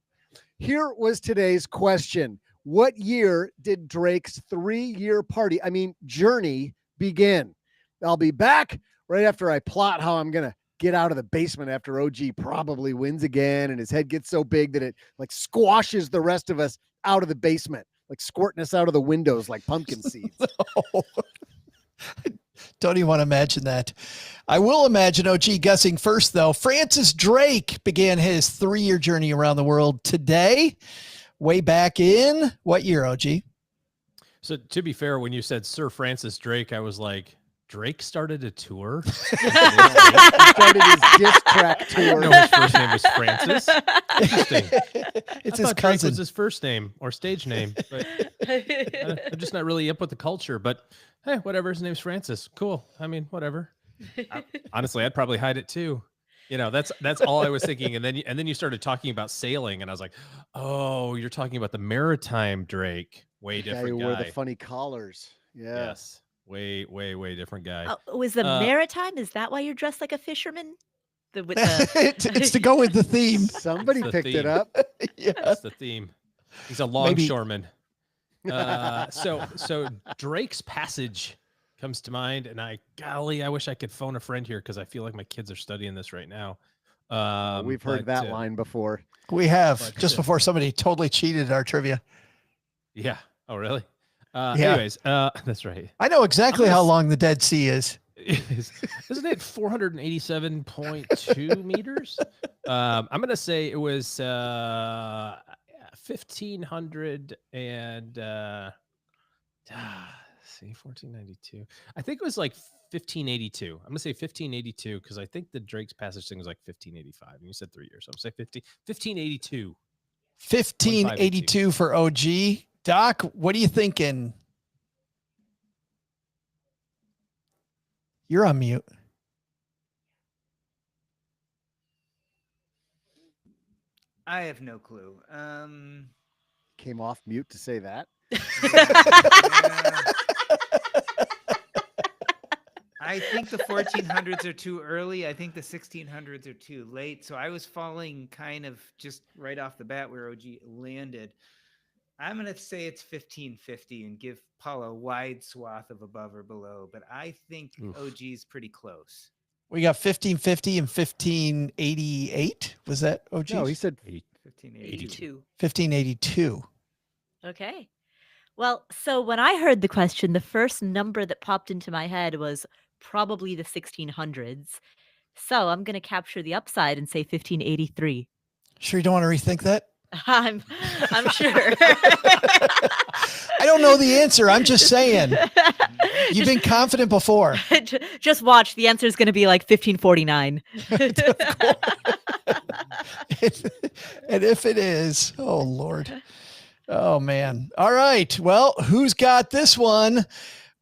Here was today's question. What year did Drake's 3-year journey begin? I'll be back right after I plot how I'm going to get out of the basement after OG probably wins again and his head gets so big that it like squashes the rest of us out of the basement, like squirting us out of the windows like pumpkin seeds. No. Don't even want to imagine that. I will imagine OG guessing first, though. Francis Drake began his 3-year journey around the world today. Way back in what year, OG? So to be fair, when you said Sir Francis Drake, I was like, Drake started a tour? He started his diss track tour. No, his first name was Francis. Interesting. It's I his thought Drake cousin. was his first name or stage name. But I'm just not really up with the culture. But hey, whatever. His name's Francis. Cool. I mean, whatever. Honestly, I'd probably hide it too. You know, that's all I was thinking. And then you started talking about sailing, and I was like, oh, you're talking about the maritime Drake. Way different who guy. wore the funny collars. Yeah. Yes. Way different guy. Was the maritime? Is that why you're dressed like a fisherman? With the... It's to go with the theme. Somebody It's the picked it theme. up. Yeah. That's the theme. He's a longshoreman. So Drake's Passage comes to mind, and I wish I could phone a friend here because I feel like my kids are studying this right now. We've heard that line before. We have, But, just before somebody totally cheated our trivia. Yeah. Oh, really? Yeah. Anyways, that's right. I know exactly how long the Dead Sea is. Isn't it 487.2 meters? I'm gonna say it was 1500 and see 1492. I think it was like 1582. I'm gonna say 1582 because I think the Drake's Passage thing was like 1585. And you said 3 years, so I'm gonna say 1582. 1582 for OG. Doc, what are you thinking? You're on mute. I have no clue. Came off mute to say that. I think the 1400s are too early. I think the 1600s are too late. So I was falling kind of just right off the bat where OG landed. I'm going to say it's 1550 and give Paula a wide swath of above or below, but I think OG's pretty close. We got 1550 and 1588. Was that OG? No, he said 1582. 1582. Okay. Well, so when I heard the question, the first number that popped into my head was probably the 1600s. So I'm going to capture the upside and say 1583. Sure you don't want to rethink that? I'm sure. I don't know the answer. I'm just saying. You've been confident before. Just watch. The answer is going to be like 1549. And if it is, oh, Lord. Oh, man. All right. Well, who's got this one?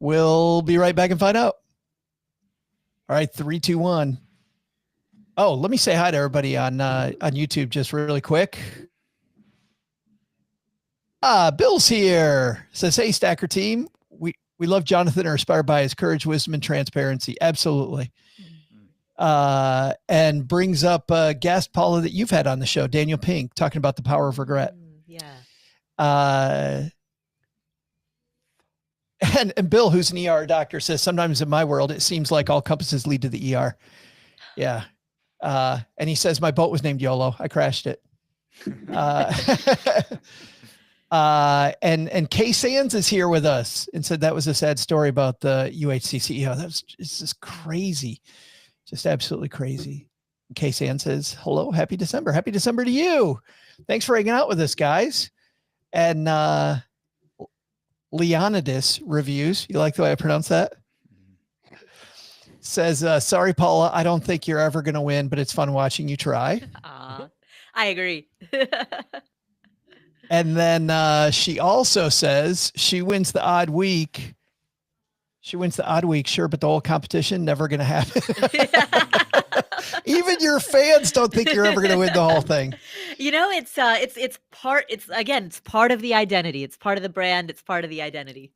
We'll be right back and find out. All right. 3, 2, 1. Oh, let me say hi to everybody on YouTube just really quick. Bill's here. Says, hey, Stacker team. We love Jonathan, are inspired by his courage, wisdom, and transparency. Absolutely. And brings up a guest, Paula, that you've had on the show, Daniel Pink, talking about the power of regret. Yeah. And Bill, who's an ER doctor, says, sometimes in my world, it seems like all compasses lead to the ER. Yeah. And he says, my boat was named YOLO. I crashed it. And Kay Sands is here with us and said that was a sad story about the UHC CEO. It's just crazy. Just absolutely crazy. Kay Sands says, hello, happy December. Happy December to you. Thanks for hanging out with us, guys. And Leonidas reviews. You like the way I pronounce that? Says, sorry, Paula, I don't think you're ever going to win, but it's fun watching you try. I agree. And then she also says she wins the odd week. She wins the odd week, sure, but the whole competition never going to happen. Even your fans don't think you're ever going to win the whole thing. You know, it's part of the identity. It's part of the brand. It's part of the identity.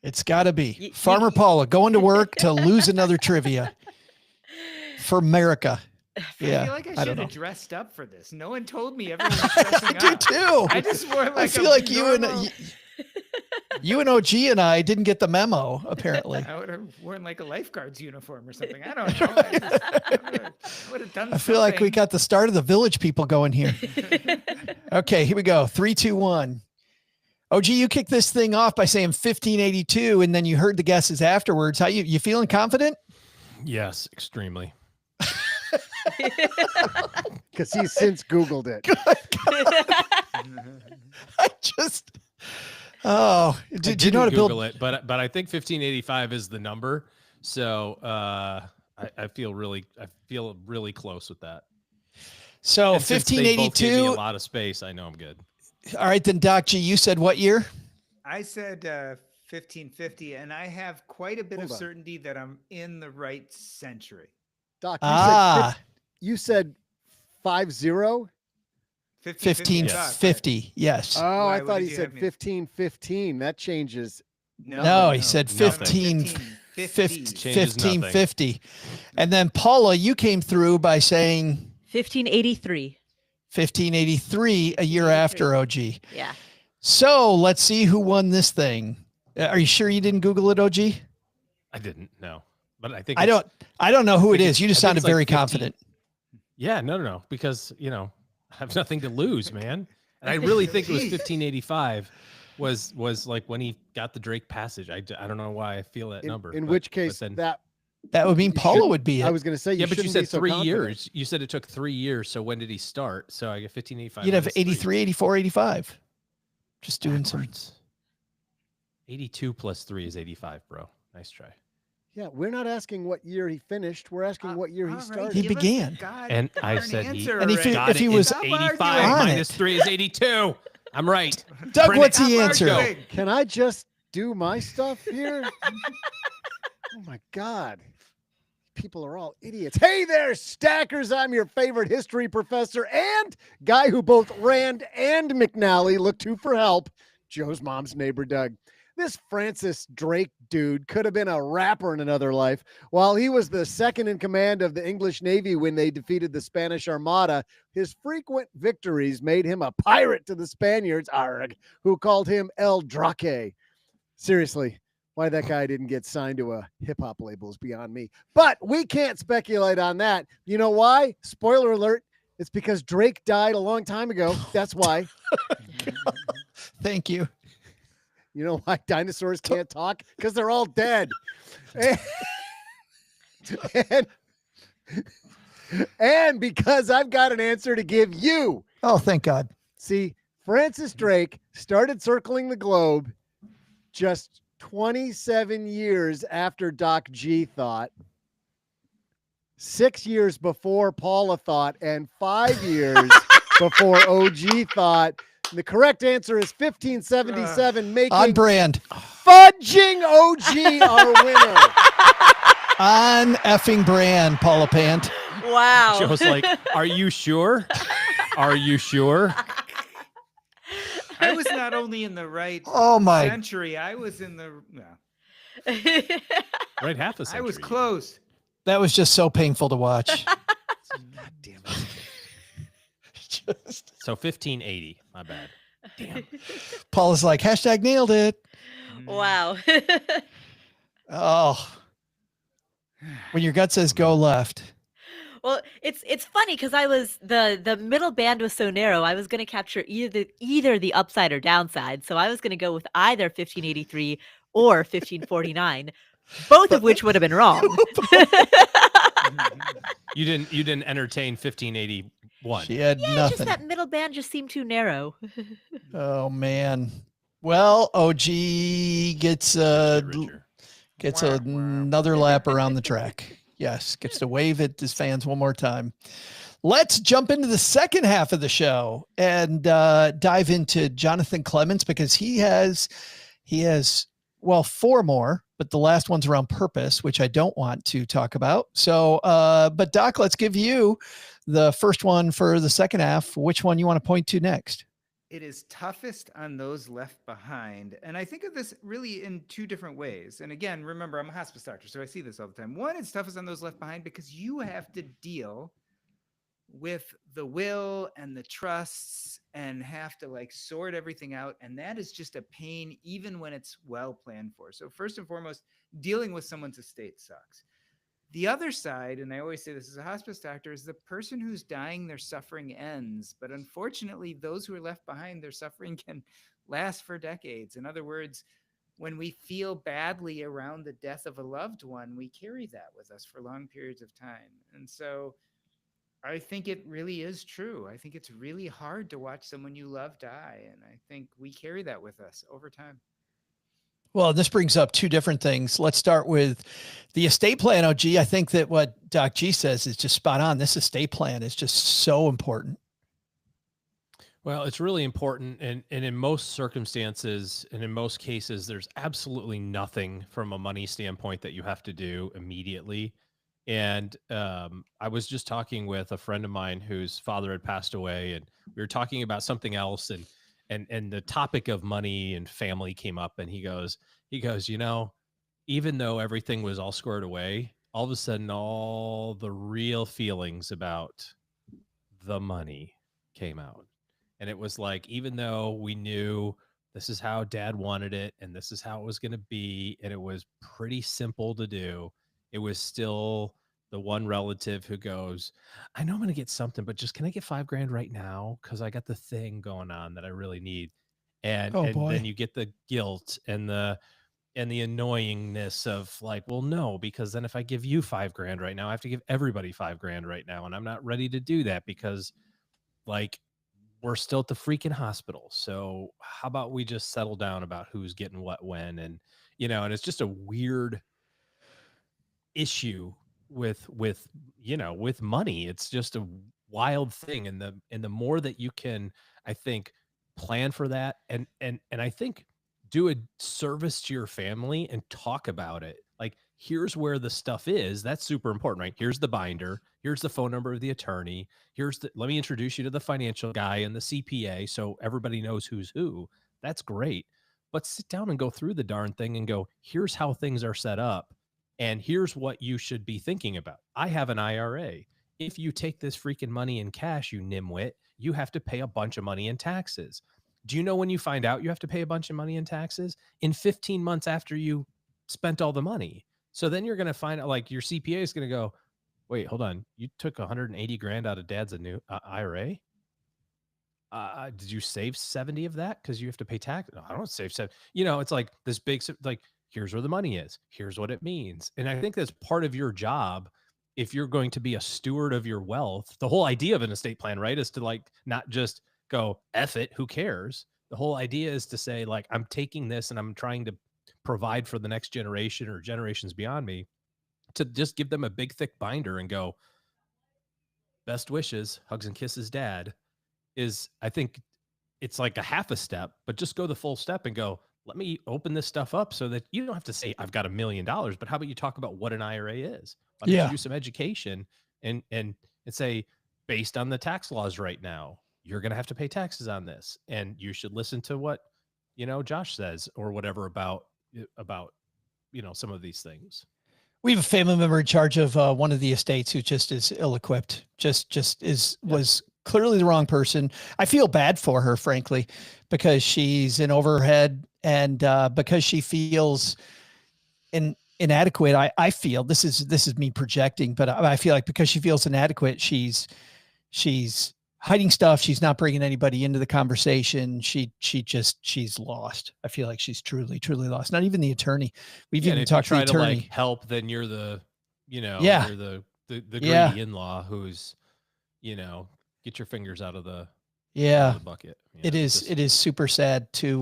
It's got to be. Farmer Paula going to work to lose another trivia for America. Yeah, I feel like I should have dressed up for this. No one told me everyone was dressing up. I do too. I just wore like I feel like you and OG and I didn't get the memo, apparently. I would have worn like a lifeguard's uniform or something. I don't know. I would have done I feel like we got the start of the Village People going here. Okay, here we go. 3, 2, 1. OG, you kicked this thing off by saying 1582, and then you heard the guesses afterwards. How you feeling confident? Yes, extremely. because he's since Googled it. Did you know how to Google build it? But I think 1585 is the number. So I feel really close with that. So and 1582, a lot of space. I know I'm good. All right, then Doc G, you said what year? I said 1550, and I have quite a bit of certainty that I'm in the right century. Doc, you said 50? 1550, yes. Oh, I thought he said 1515. That changes. No, he said 1550. And then Paula, you came through by saying 1583. 1583, a year after OG. Yeah. So let's see who won this thing. Are you sure you didn't Google it, OG? I didn't. No, but I think I don't know who it is. You just sounded very confident. Yeah, no, because I have nothing to lose, man. And I really think it was 1585. was like when he got the Drake passage. I don't know why I feel that number. In but- which but case, then, that That would mean you Paula shouldn't- would be I it. was going to say, yeah, but you shouldn't be said so 3 confident. years. You said it took 3 years. So when did he start? So I get 1585. You'd have minus 3. 83, 84, 85. Just doing some. Backwards. 82 plus 3 is 85, bro. Nice try. Yeah, we're not asking what year he finished. We're asking what year he All right, started. He give us the began. And I darn said he answer And if he- already. if he was Stop 85 arguing. on minus it. 3 is 82. I'm right. Doug, Print what's it. the Stop answer? arguing. Can I just do my stuff here? Oh my God. People are all idiots. Hey there, stackers. I'm your favorite history professor and guy who both Rand and McNally look to for help, Joe's mom's neighbor, Doug. This Francis Drake dude could have been a rapper in another life. While he was the second in command of the English Navy when they defeated the Spanish Armada, his frequent victories made him a pirate to the Spaniards, arg, who called him El Drake. Seriously, why that guy didn't get signed to a hip-hop label is beyond me. But we can't speculate on that. You know why? Spoiler alert. It's because Drake died a long time ago. That's why. Thank you. You know why dinosaurs can't talk? Because they're all dead. And because I've got an answer to give you. Oh, thank God. See, Francis Drake started circling the globe just 27 years after Doc G thought, 6 years before Paula thought, and 5 years before OG thought. The correct answer is 1577, making On brand. fudging OG our winner. On effing brand, Paula Pant. Wow. Joe's like, are you sure? Are you sure? I was not only in the right Oh, my. century, I was in the Right, half a I century. was close. That was just so painful to watch. God damn it. Just, So 1580. My bad. Damn. Paula's like, hashtag nailed it. Wow. Oh. When your gut says go left. Well, it's funny because I was the middle band was so narrow. I was going to capture either the upside or downside. So I was going to go with either 1583 or 1549, both of which would have been wrong. You didn't entertain 1581. She had Yeah, nothing. just that middle band just seemed too narrow. Oh, man. Well, OG gets Richard. gets Wah, wah. another lap around the track. Yes, gets to wave at his fans one more time. Let's jump into the second half of the show and dive into Jonathan Clements because he has well 4 more, but the last one's around purpose, which I don't want to talk about. So, but Doc, let's give you the first one for the second half. Which one you want to point to next? It is toughest on those left behind. And I think of this really in 2 different ways. And again, remember, I'm a hospice doctor, so I see this all the time. One, it's toughest on those left behind because you have to deal with the will and the trusts and have to like sort everything out. And that is just a pain, even when it's well planned for. So first and foremost, dealing with someone's estate sucks. The other side, and I always say this as a hospice doctor, is the person who's dying, their suffering ends. But unfortunately, those who are left behind, their suffering can last for decades. In other words, when we feel badly around the death of a loved one, we carry that with us for long periods of time. And so I think it really is true. I think it's really hard to watch someone you love die. And I think we carry that with us over time. Well, this brings up 2 different things. Let's start with the estate plan, OG. I think that what Doc G says is just spot on. This estate plan is just so important. Well, it's really important. And in most circumstances and in most cases, there's absolutely nothing from a money standpoint that you have to do immediately. And I was just talking with a friend of mine whose father had passed away, and we were talking about something else, and the topic of money and family came up, and he goes, you know, even though everything was all squared away, all of a sudden, all the real feelings about the money came out. And it was like, even though we knew this is how Dad wanted it, and this is how it was going to be, and it was pretty simple to do, it was still the one relative who goes, I know I'm going to get something, but just can I get $5,000 right now? Because I got the thing going on that I really need. And Oh, and boy. then you get the guilt and the annoyingness of like, well, no, because then if I give you $5,000 right now, I have to give everybody $5,000 right now. And I'm not ready to do that because like we're still at the freaking hospital. So how about we just settle down about who's getting what when? And, and it's just a weird issue with with money. It's just a wild thing. And the more that you can, I think, plan for that and I think do a service to your family and talk about it. Like, here's where the stuff is. That's super important, right? Here's the binder. Here's the phone number of the attorney. Let me introduce you to the financial guy and the CPA so everybody knows who's who. That's great. But sit down and go through the darn thing and go, here's how things are set up. And here's what you should be thinking about. I have an IRA. If you take this freaking money in cash, you nimwit, you have to pay a bunch of money in taxes. Do you know when you find out you have to pay a bunch of money in taxes? In 15 months after you spent all the money. So then you're going to find out, like, your CPA is going to go, wait, hold on. You took 180 grand out of dad's new IRA? Did you save 70 of that? Because you have to pay tax. No, I don't save 7. It's like this big, like, here's where the money is. Here's what it means. And I think that's part of your job. If you're going to be a steward of your wealth, the whole idea of an estate plan, right, is to like, not just go F it, who cares? The whole idea is to say, like, I'm taking this and I'm trying to provide for the next generation or generations beyond me, to just give them a big, thick binder and go, best wishes, hugs and kisses, dad. Is, I think it's like a half a step, but just go the full step and go, let me open this stuff up so that you don't have to say I've got $1 million, but how about you talk about what an IRA is? Why don't you do some education and say, based on the tax laws right now, you're going to have to pay taxes on this. And you should listen to what, Josh says or whatever about, some of these things. We have a family member in charge of one of the estates who just is ill-equipped, was clearly the wrong person. I feel bad for her, frankly, because she's in overhead and because she feels inadequate. I feel this is me projecting, but I feel like because she feels inadequate, she's hiding stuff. She's not bringing anybody into the conversation. She's lost. I feel like she's truly, truly lost. Not even the attorney. We've even talked to the attorney. To like help, then you're the, you're the greedy in-law who's, get your fingers out of the bucket. It is super sad to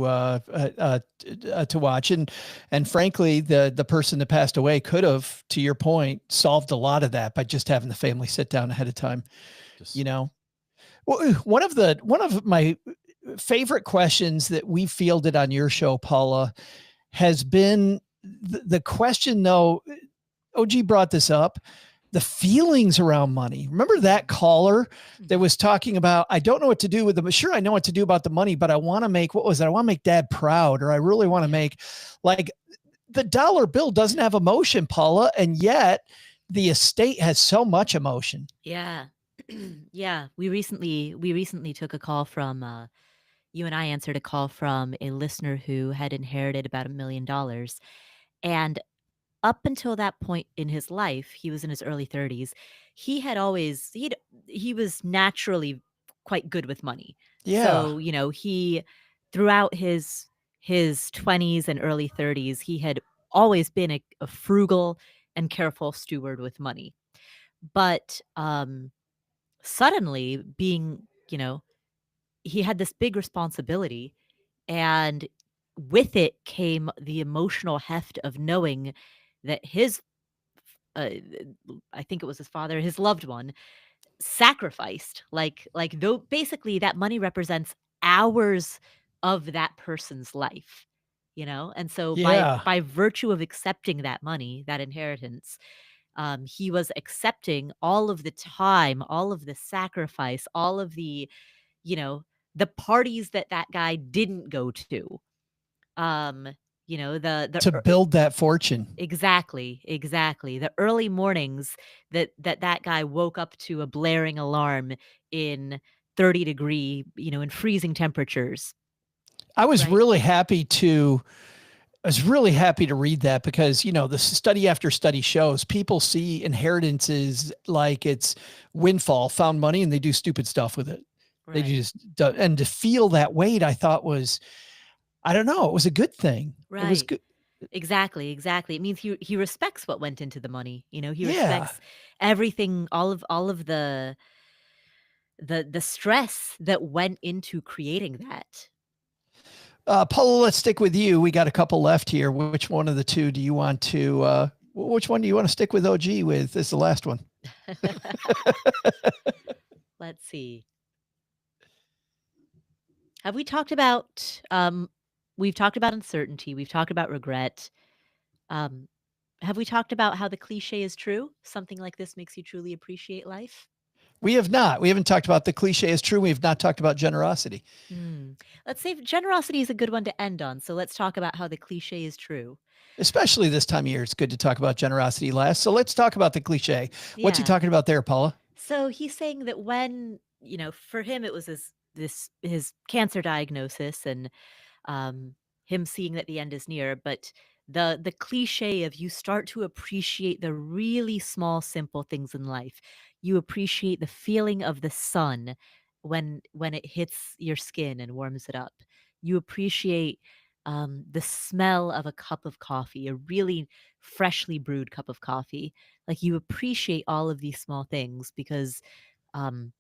watch. And frankly, the person that passed away could have, to your point, solved a lot of that by just having the family sit down ahead of time. Well, one of my favorite questions that we fielded on your show, Paula, has been the question, though. OG brought this up, the feelings around money. Remember that caller that was talking about, I don't know what to do with them. Sure, I know what to do about the money, but I want to make, what was it? I want to make dad proud, or I really want to make, like, the dollar bill doesn't have emotion, Paula. And yet the estate has so much emotion. Yeah. Yeah. We recently took a call from, you and I answered a call from a listener who had inherited about $1 million. And up until that point in his life, he was in his early 30s. He was naturally quite good with money. Yeah. So, he, throughout his 20s and early 30s, he had always been a frugal and careful steward with money. But suddenly being, he had this big responsibility, and with it came the emotional heft of knowing that his, I think it was his father, his loved one, sacrificed, though basically that money represents hours of that person's life, and so by virtue of accepting that money, that inheritance, he was accepting all of the time, all of the sacrifice, all of the, the parties that guy didn't go to, to build that fortune. Exactly. The early mornings that guy woke up to a blaring alarm in 30-degree, in freezing temperatures. I was really happy to read that because, the study after study shows people see inheritances like it's windfall, found money, and they do stupid stuff with it. Right. They just do, and to feel that weight, I thought was I don't know. It was a good thing. It was Right. good. Exactly. It means he respects what went into the money. You know, he Yeah. respects everything, all of the stress that went into creating that. Paula, let's stick with you. We got a couple left here. Which one of the two do you want to, which one do you want to stick with OG with? This is the last one. Let's see. Have we talked about we've talked about uncertainty, we've talked about regret. Um have we talked about how the cliche is true? Something like this makes you truly appreciate life? We have not. We haven't talked about the cliche is true. We have not talked about generosity. Let's say generosity is a good one to end on. So let's talk about how the cliche is true. Especially this time of year, it's good to talk about generosity last. So let's talk about the cliche. What's he Yeah. talking about there, Paula? So he's saying that when, for him it was his cancer diagnosis and him seeing that the end is near, but the cliche of you start to appreciate the really small simple things in life. You appreciate the feeling of the sun when it hits your skin and warms it up. You appreciate the smell of a cup of coffee, a really freshly brewed cup of coffee. Like you appreciate all of these small things because um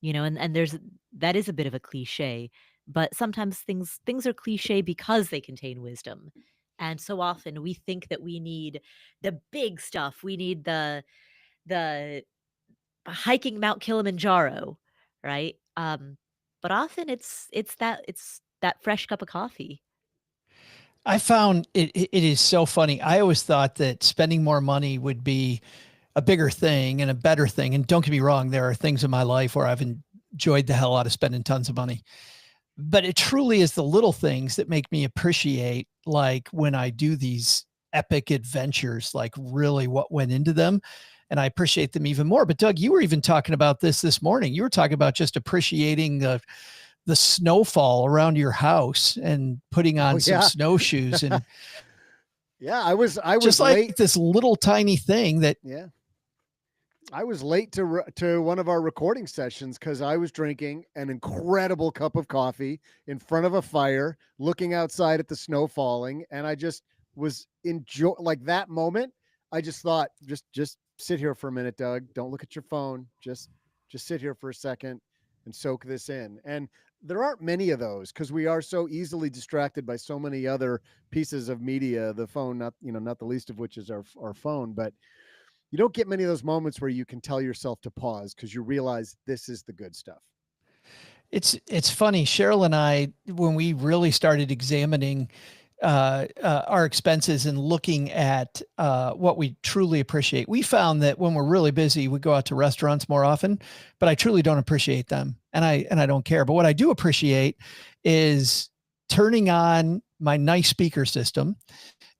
and there's that is a bit of a cliche, but sometimes things are cliche because they contain wisdom. And so often we think that we need the big stuff. We need the hiking Mount Kilimanjaro, right? But often it's that fresh cup of coffee. I found it is so funny. I always thought that spending more money would be a bigger thing and a better thing. And don't get me wrong, there are things in my life where I've enjoyed the hell out of spending tons of money. But it truly is the little things that make me appreciate, like when I do these epic adventures, like really what went into them. And I appreciate them even more. But Doug, you were even talking about this morning. You were talking about just appreciating the snowfall around your house and putting on some snowshoes. And yeah, I was just late. like this little tiny thing that, yeah, I was late to one of our recording sessions because I was drinking an incredible cup of coffee in front of a fire, looking outside at the snow falling, and I just was like that moment. I just thought, just sit here for a minute, Doug. Don't look at your phone. Just sit here for a second and soak this in. And there aren't many of those because we are so easily distracted by so many other pieces of media. The phone, not the least of which is our phone, but you don't get many of those moments where you can tell yourself to pause because you realize this is the good stuff. it's funny. Cheryl and I, when we really started examining our expenses and looking at what we truly appreciate, we found that when we're really busy, we go out to restaurants more often, but I truly don't appreciate them. And I don't care. But what I do appreciate is turning on my nice speaker system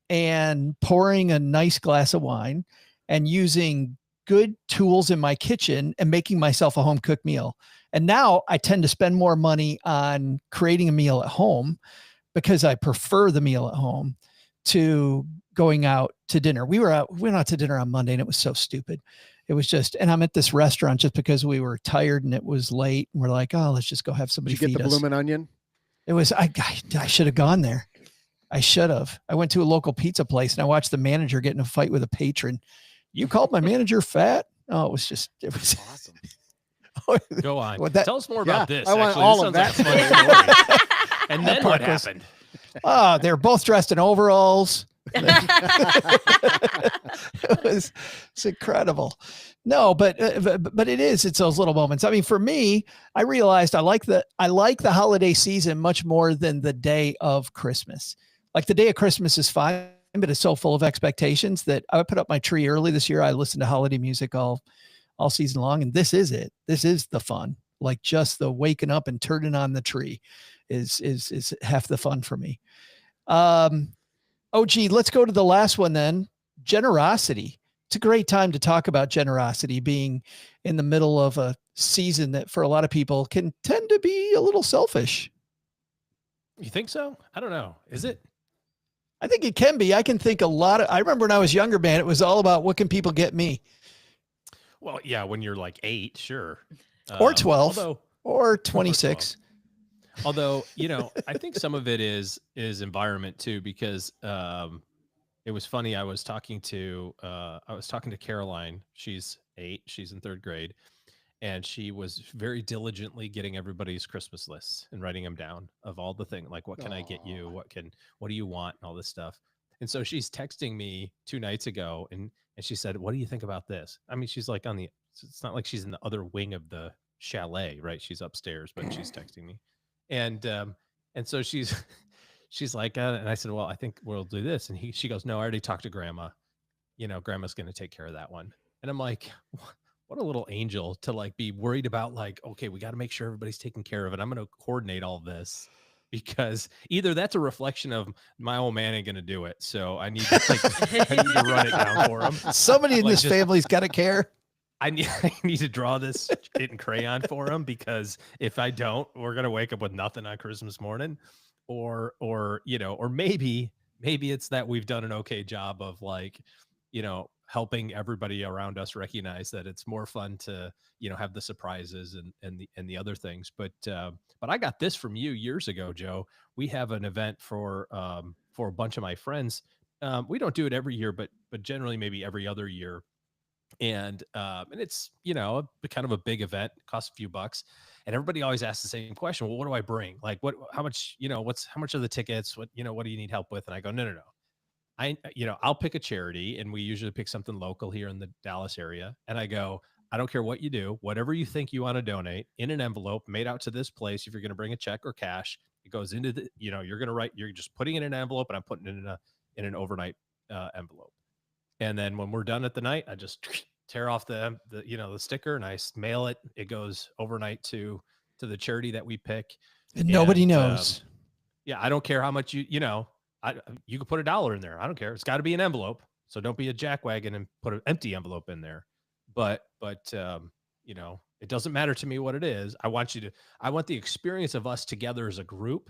and pouring a nice glass of wine and using good tools in my kitchen and making myself a home cooked meal. And now I tend to spend more money on creating a meal at home because I prefer the meal at home to going out to dinner. We went out to dinner on Monday and it was so stupid. It was just, and I'm at this restaurant just because we were tired and it was late. And we're like, oh, let's just go have somebody feed us. Did you get the bloomin' onion? It was, I should have gone there. I should have. I went to a local pizza place and I watched the manager get in a fight with a patron. You called my manager fat? Oh, it was awesome. Go on. Well, tell us more about this. I want Actually, all this of sounds that. like a funny story. And then what part was- happened? Oh, they're both dressed in overalls. It's incredible. No, but it's those little moments. I mean, for me, I realized I like the holiday season much more than the day of Christmas. Like the day of Christmas is fine, but it's so full of expectations that I would put up my tree early this year. I listened to holiday music all season long. And this is it. This is the fun. Like just the waking up and turning on the tree is half the fun for me. OG, let's go to the last one then. Generosity. It's a great time to talk about generosity, being in the middle of a season that for a lot of people can tend to be a little selfish. You think so? I don't know. Is it? I think it can be. I can think I remember when I was younger, man, it was all about what can people get me? Well, yeah, when you're like 8, sure. Or 12. Although, or 26. Although, I think some of it is environment too, because it was funny. I was talking to Caroline. She's 8. She's in 3rd grade, and she was very diligently getting everybody's Christmas lists and writing them down of all the things, like, what can I get you? What do you want? And all this stuff. And so she's texting me 2 nights ago, and she said, "What do you think about this?" I mean, she's like it's not like she's in the other wing of the chalet, right? She's upstairs, but she's texting me. And so she's like, and I said, "Well, I think we'll do this." And she goes, "No, I already talked to Grandma. Grandma's going to take care of that one." And I'm like, what a little angel to like be worried about, like, okay, we got to make sure everybody's taken care of, and I'm going to coordinate all this, because either that's a reflection of my old man ain't going to do it, so I need to run it down for him. Somebody in this family's got to care. I need to draw this in crayon for him, because if I don't, we're going to wake up with nothing on Christmas morning. Or maybe it's that we've done an okay job of, like, helping everybody around us recognize that it's more fun to, have the surprises and the other things. But I got this from you years ago, Joe. We have an event for a bunch of my friends. We don't do it every year, but generally maybe every other year. And it's, kind of a big event, costs a few bucks. And everybody always asks the same question. Well, what do I bring? Like, how much, how much are the tickets? What do you need help with? And I go, no. I'll pick a charity, and we usually pick something local here in the Dallas area. And I go, I don't care what you do, whatever you think you want to donate, in an envelope made out to this place. If you're going to bring a check or cash, it goes into the, you're just putting it in an envelope, and I'm putting it in an overnight envelope. And then when we're done at the night, I just tear off the sticker, and I mail it. It goes overnight to the charity that we pick. And nobody knows. Yeah. I don't care how much you could put $1 in there. I don't care. It's got to be an envelope. So don't be a jackwagon and put an empty envelope in there. But it doesn't matter to me what it is. I want the experience of us together as a group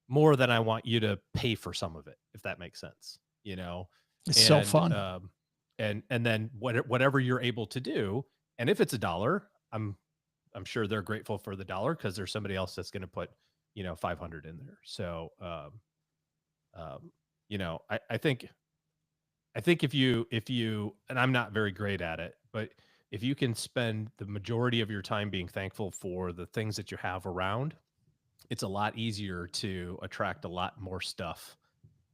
more than I want you to pay for some of it, if that makes sense. It's so fun. And then whatever you're able to do. And if it's $1, I'm sure they're grateful for the $1, because there's somebody else that's going to put, 500 in there. So, I think if you, and I'm not very great at it, but if you can spend the majority of your time being thankful for the things that you have around, it's a lot easier to attract a lot more stuff,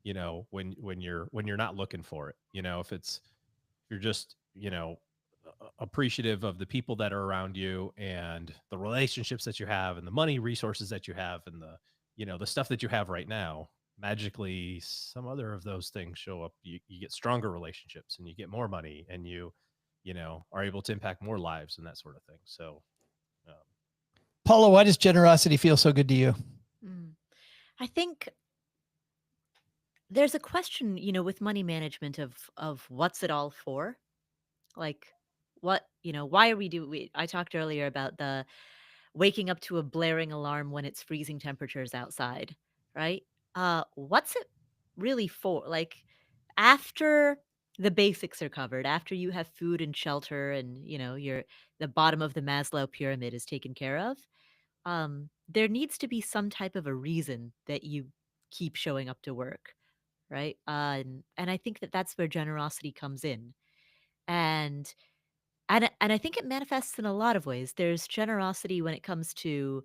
when you're not looking for it. If you're just, appreciative of the people that are around you, and the relationships that you have, and the money resources that you have, and the stuff that you have right now, magically some other of those things show up. You get stronger relationships, and you get more money, and you are able to impact more lives, and that sort of thing. So Paula, why does generosity feel so good to you? I think there's a question, with money management of what's it all for? Like, what, why are I talked earlier about the waking up to a blaring alarm when it's freezing temperatures outside, right? What's it really for? Like, after the basics are covered, after you have food and shelter, and the bottom of the Maslow pyramid is taken care of, there needs to be some type of a reason that you keep showing up to work, right? And I think that's where generosity comes in. And I think it manifests in a lot of ways. There's generosity when it comes to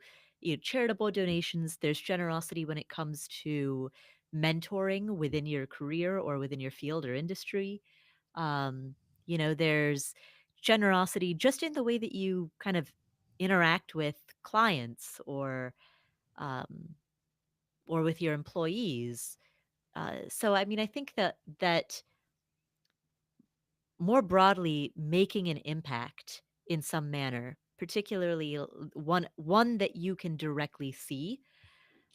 charitable donations. There's generosity when it comes to mentoring within your career or within your field or industry. There's generosity just in the way that you kind of interact with clients or with your employees. So I mean, I think that more broadly, making an impact in some manner, particularly one that you can directly see,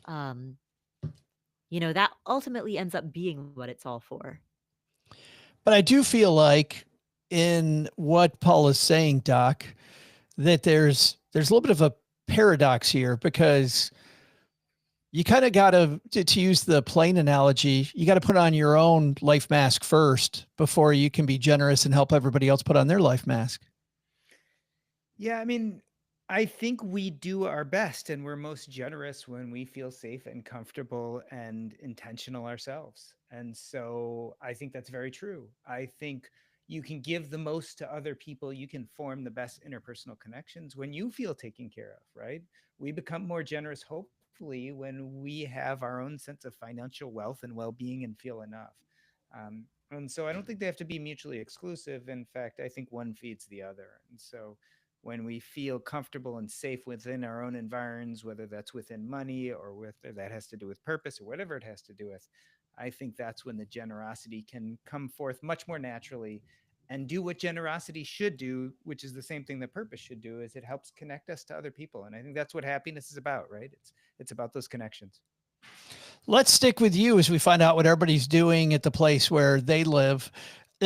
um, that ultimately ends up being what it's all for. But I do feel like, in what Paul is saying, Doc, that there's a little bit of a paradox here, because you kind of got to use the plane analogy, you got to put on your own life mask first before you can be generous and help everybody else put on their life mask. Yeah, I mean, I think we do our best and we're most generous when we feel safe and comfortable and intentional ourselves. And so I think that's very true. I think you can give the most to other people. You can form the best interpersonal connections when you feel taken care of, right? We become more generous, hopefully, when we have our own sense of financial wealth and well being and feel enough. And so I don't think they have to be mutually exclusive. In fact, I think one feeds the other. And so when we feel comfortable and safe within our own environs, whether that's within money or whether that has to do with purpose or whatever it has to do with, I think that's when the generosity can come forth much more naturally and do what generosity should do, which is the same thing that purpose should do, is it helps connect us to other people. And I think that's what happiness is about, right? It's about those connections. Let's stick with you as we find out what everybody's doing at the place where they live.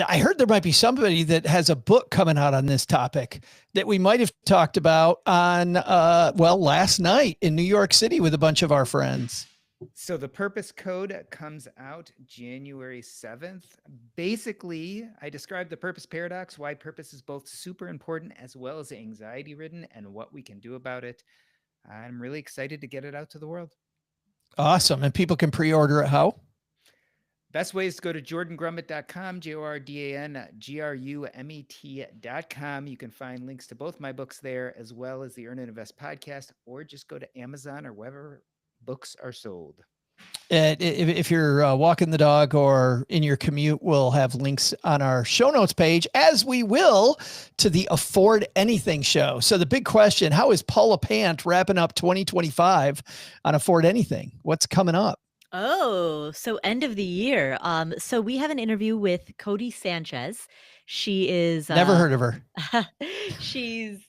I heard there might be somebody that has a book coming out on this topic that we might have talked about on, last night in New York City with a bunch of our friends. So the Purpose Code comes out January 7th. Basically, I described the purpose paradox, why purpose is both super important as well as anxiety ridden, and what we can do about it. I'm really excited to get it out to the world. Awesome. And people can pre-order it how? Best way is to go to jordangrumet.com, JORDANGRUMET.com. You can find links to both my books there, as well as the Earn and Invest podcast, or just go to Amazon or wherever books are sold. If you're walking the dog or in your commute, we'll have links on our show notes page, as we will to the Afford Anything show. So the big question, how is Paula Pant wrapping up 2025 on Afford Anything? What's coming up? Oh, so end of the year. So we have an interview with Cody Sanchez. She is Never heard of her. she's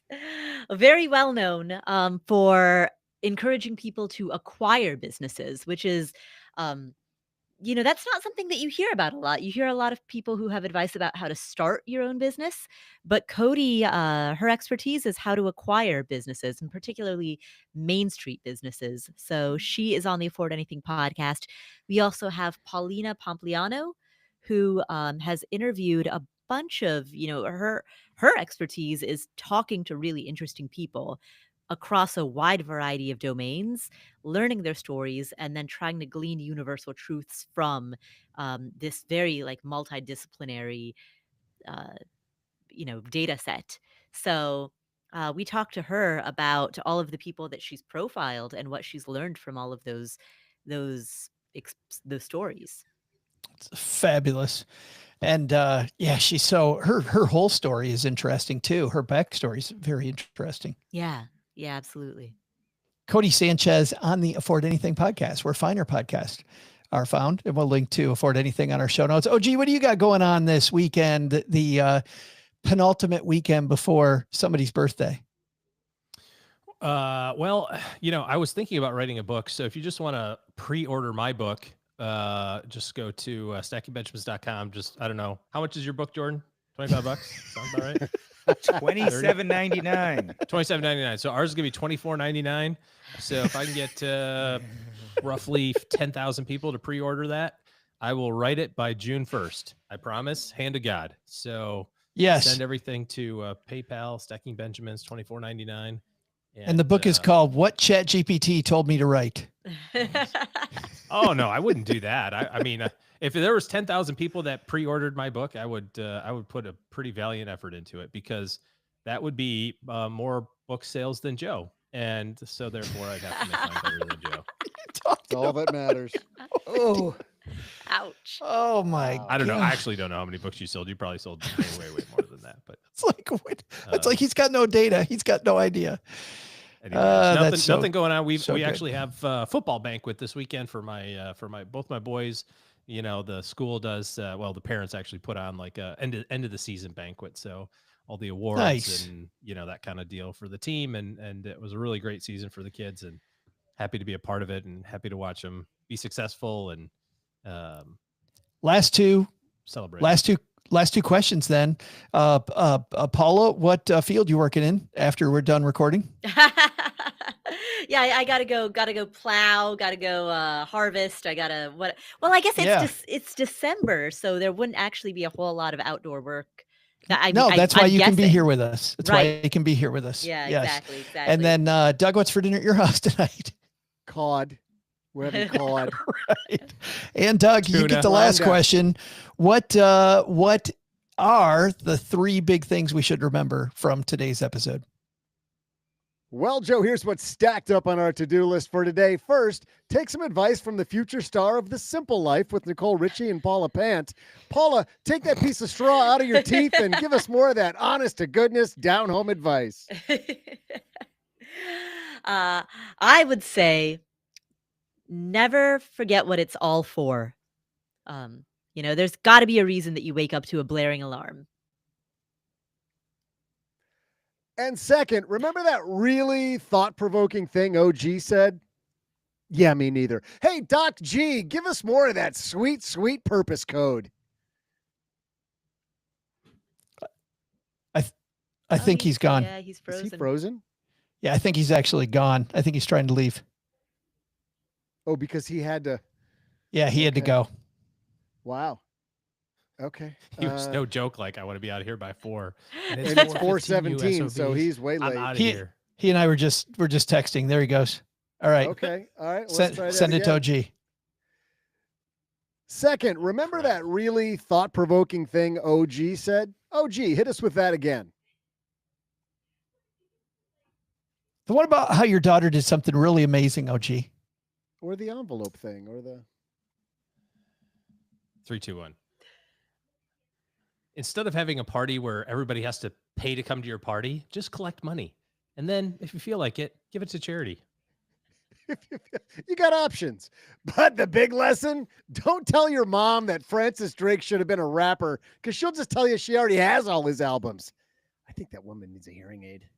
very well known for encouraging people to acquire businesses, which is that's not something that you hear about a lot. You hear a lot of people who have advice about how to start your own business, but Cody, her expertise is how to acquire businesses, and particularly Main Street businesses. So she is on the Afford Anything podcast. We also have Paulina Pompliano, who has interviewed a bunch of, her expertise is talking to really interesting people across a wide variety of domains, learning their stories, and then trying to glean universal truths from this very multidisciplinary, data set. So we talked to her about all of the people that she's profiled and what she's learned from all of those stories. It's fabulous. And she's her whole story is interesting too. Her backstory is very interesting. Yeah, absolutely. Cody Sanchez on the Afford Anything podcast, where finer podcasts are found. And we'll link to Afford Anything on our show notes. Oh, gee, what do you got going on this weekend? The penultimate weekend before somebody's birthday. I was thinking about writing a book. So if you just want to pre-order my book, just go to stackingbenjamins.com. Just, I don't know. How much is your book, Jordan? $25? Sounds about right. $27.99. $27.99. So ours is gonna be $24.99. So if I can get roughly 10,000 people to pre-order that, I will write it by June 1st. I promise. Hand to God. So yes, send everything to PayPal, Stacking Benjamins, $24.99. And the book is called "What ChatGPT Told Me to Write." Oh no, I wouldn't do that. I mean, if there was 10,000 people that pre-ordered my book, I would put a pretty valiant effort into it, because that would be more book sales than Joe, and so therefore I'd have to make mine better than Joe. That's all that matters. Oh, ouch! Oh my! I don't know. I actually don't know how many books you sold. You probably sold way more than that. But it's like he's got no data. He's got no idea. Anyways, nothing going on. We actually have football banquet this weekend for both my boys. The school does the parents actually put on like a end of the season banquet, so all the awards and that kind of deal for the team, and it was a really great season for the kids, and happy to be a part of it, and happy to watch them be successful. And last two questions then. Paula, what field you working in after we're done recording? Yeah, I gotta go plow, gotta go harvest. I guess it's December, so there wouldn't actually be a whole lot of outdoor work That's why I'm you can be guessing. here with us. That's why Right. you can be here with us. Yeah, Yes. exactly. And then, Doug, what's for dinner at your house tonight? Cod. We're having cod. Right. And Doug, you Tuna. get the last Flounder. question. What are the 3 big things we should remember from today's episode? Well, Joe, here's what's stacked up on our to-do list for today. First, take some advice from the future star of The Simple Life with Nicole Richie and Paula Pant. Paula, take that piece of straw out of your teeth and give us more of that honest-to-goodness down-home advice. I would say never forget what it's all for. There's got to be a reason that you wake up to a blaring alarm. And second, remember that really thought-provoking thing OG said? Yeah, me neither. Hey, Doc G, give us more of that sweet, sweet purpose code. I think he's gone. Yeah, he's frozen. Is he frozen? Yeah, I think he's actually gone. I think he's trying to leave. Oh, because he had to. Yeah, he had to Okay. go. Wow. Okay. He was no joke. Like, I want to be out of here by 4. And it's 4:17, 4:15 so USOBs. he's way I'm late. out of He- here. He and I were just texting. There he goes. All right. Okay. All right. Let's Send, try that send it to again. OG. Second, remember that really thought-provoking thing OG said? OG, hit us with that again. The one about how your daughter did something really amazing, OG. Or the envelope thing, or the. 3, 2, 1. Instead of having a party where everybody has to pay to come to your party, just collect money. And then if you feel like it, give it to charity. You got options. But the big lesson, don't tell your mom that Francis Drake should have been a rapper, because she'll just tell you she already has all his albums. I think that woman needs a hearing aid.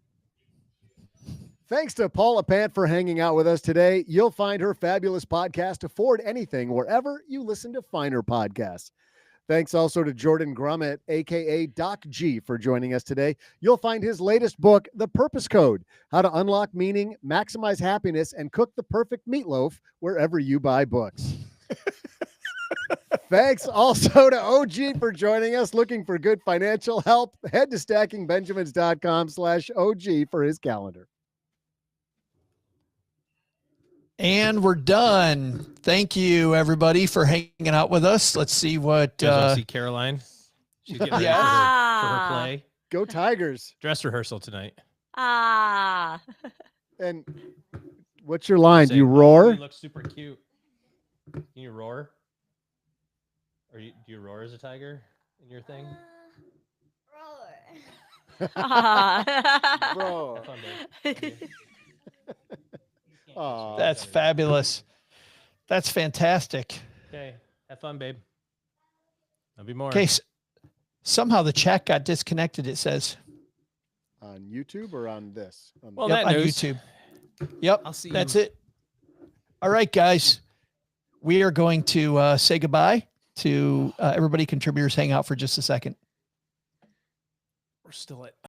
Thanks to Paula Pant for hanging out with us today. You'll find her fabulous podcast, Afford Anything, wherever you listen to finer podcasts. Thanks also to Jordan Grumet, a.k.a. Doc G, for joining us today. You'll find his latest book, The Purpose Code, How to Unlock Meaning, Maximize Happiness, and Cook the Perfect Meatloaf wherever you buy books. Thanks also to OG for joining us. Looking for good financial help? Head to stackingbenjamins.com/OG for his calendar. And we're done. Thank you, everybody, for hanging out with us. Let's see what. You guys want to see Caroline? She's getting ready for her play. Go Tigers. Dress rehearsal tonight. And what's your line? Do you Say, roar? You look super cute. Can you roar? Do you roar as a tiger in your thing? Bro. Have fun, babe. Aw. That's fabulous. That's fantastic. Okay. Have fun, babe. There'll be more. Okay. Somehow the chat got disconnected, it says. On YouTube or on this? Well, Yep, that on news. YouTube. Yep. I'll see That's you. it. All right, guys. We are going to say goodbye to everybody. Contributors hang out for just a second. We're still at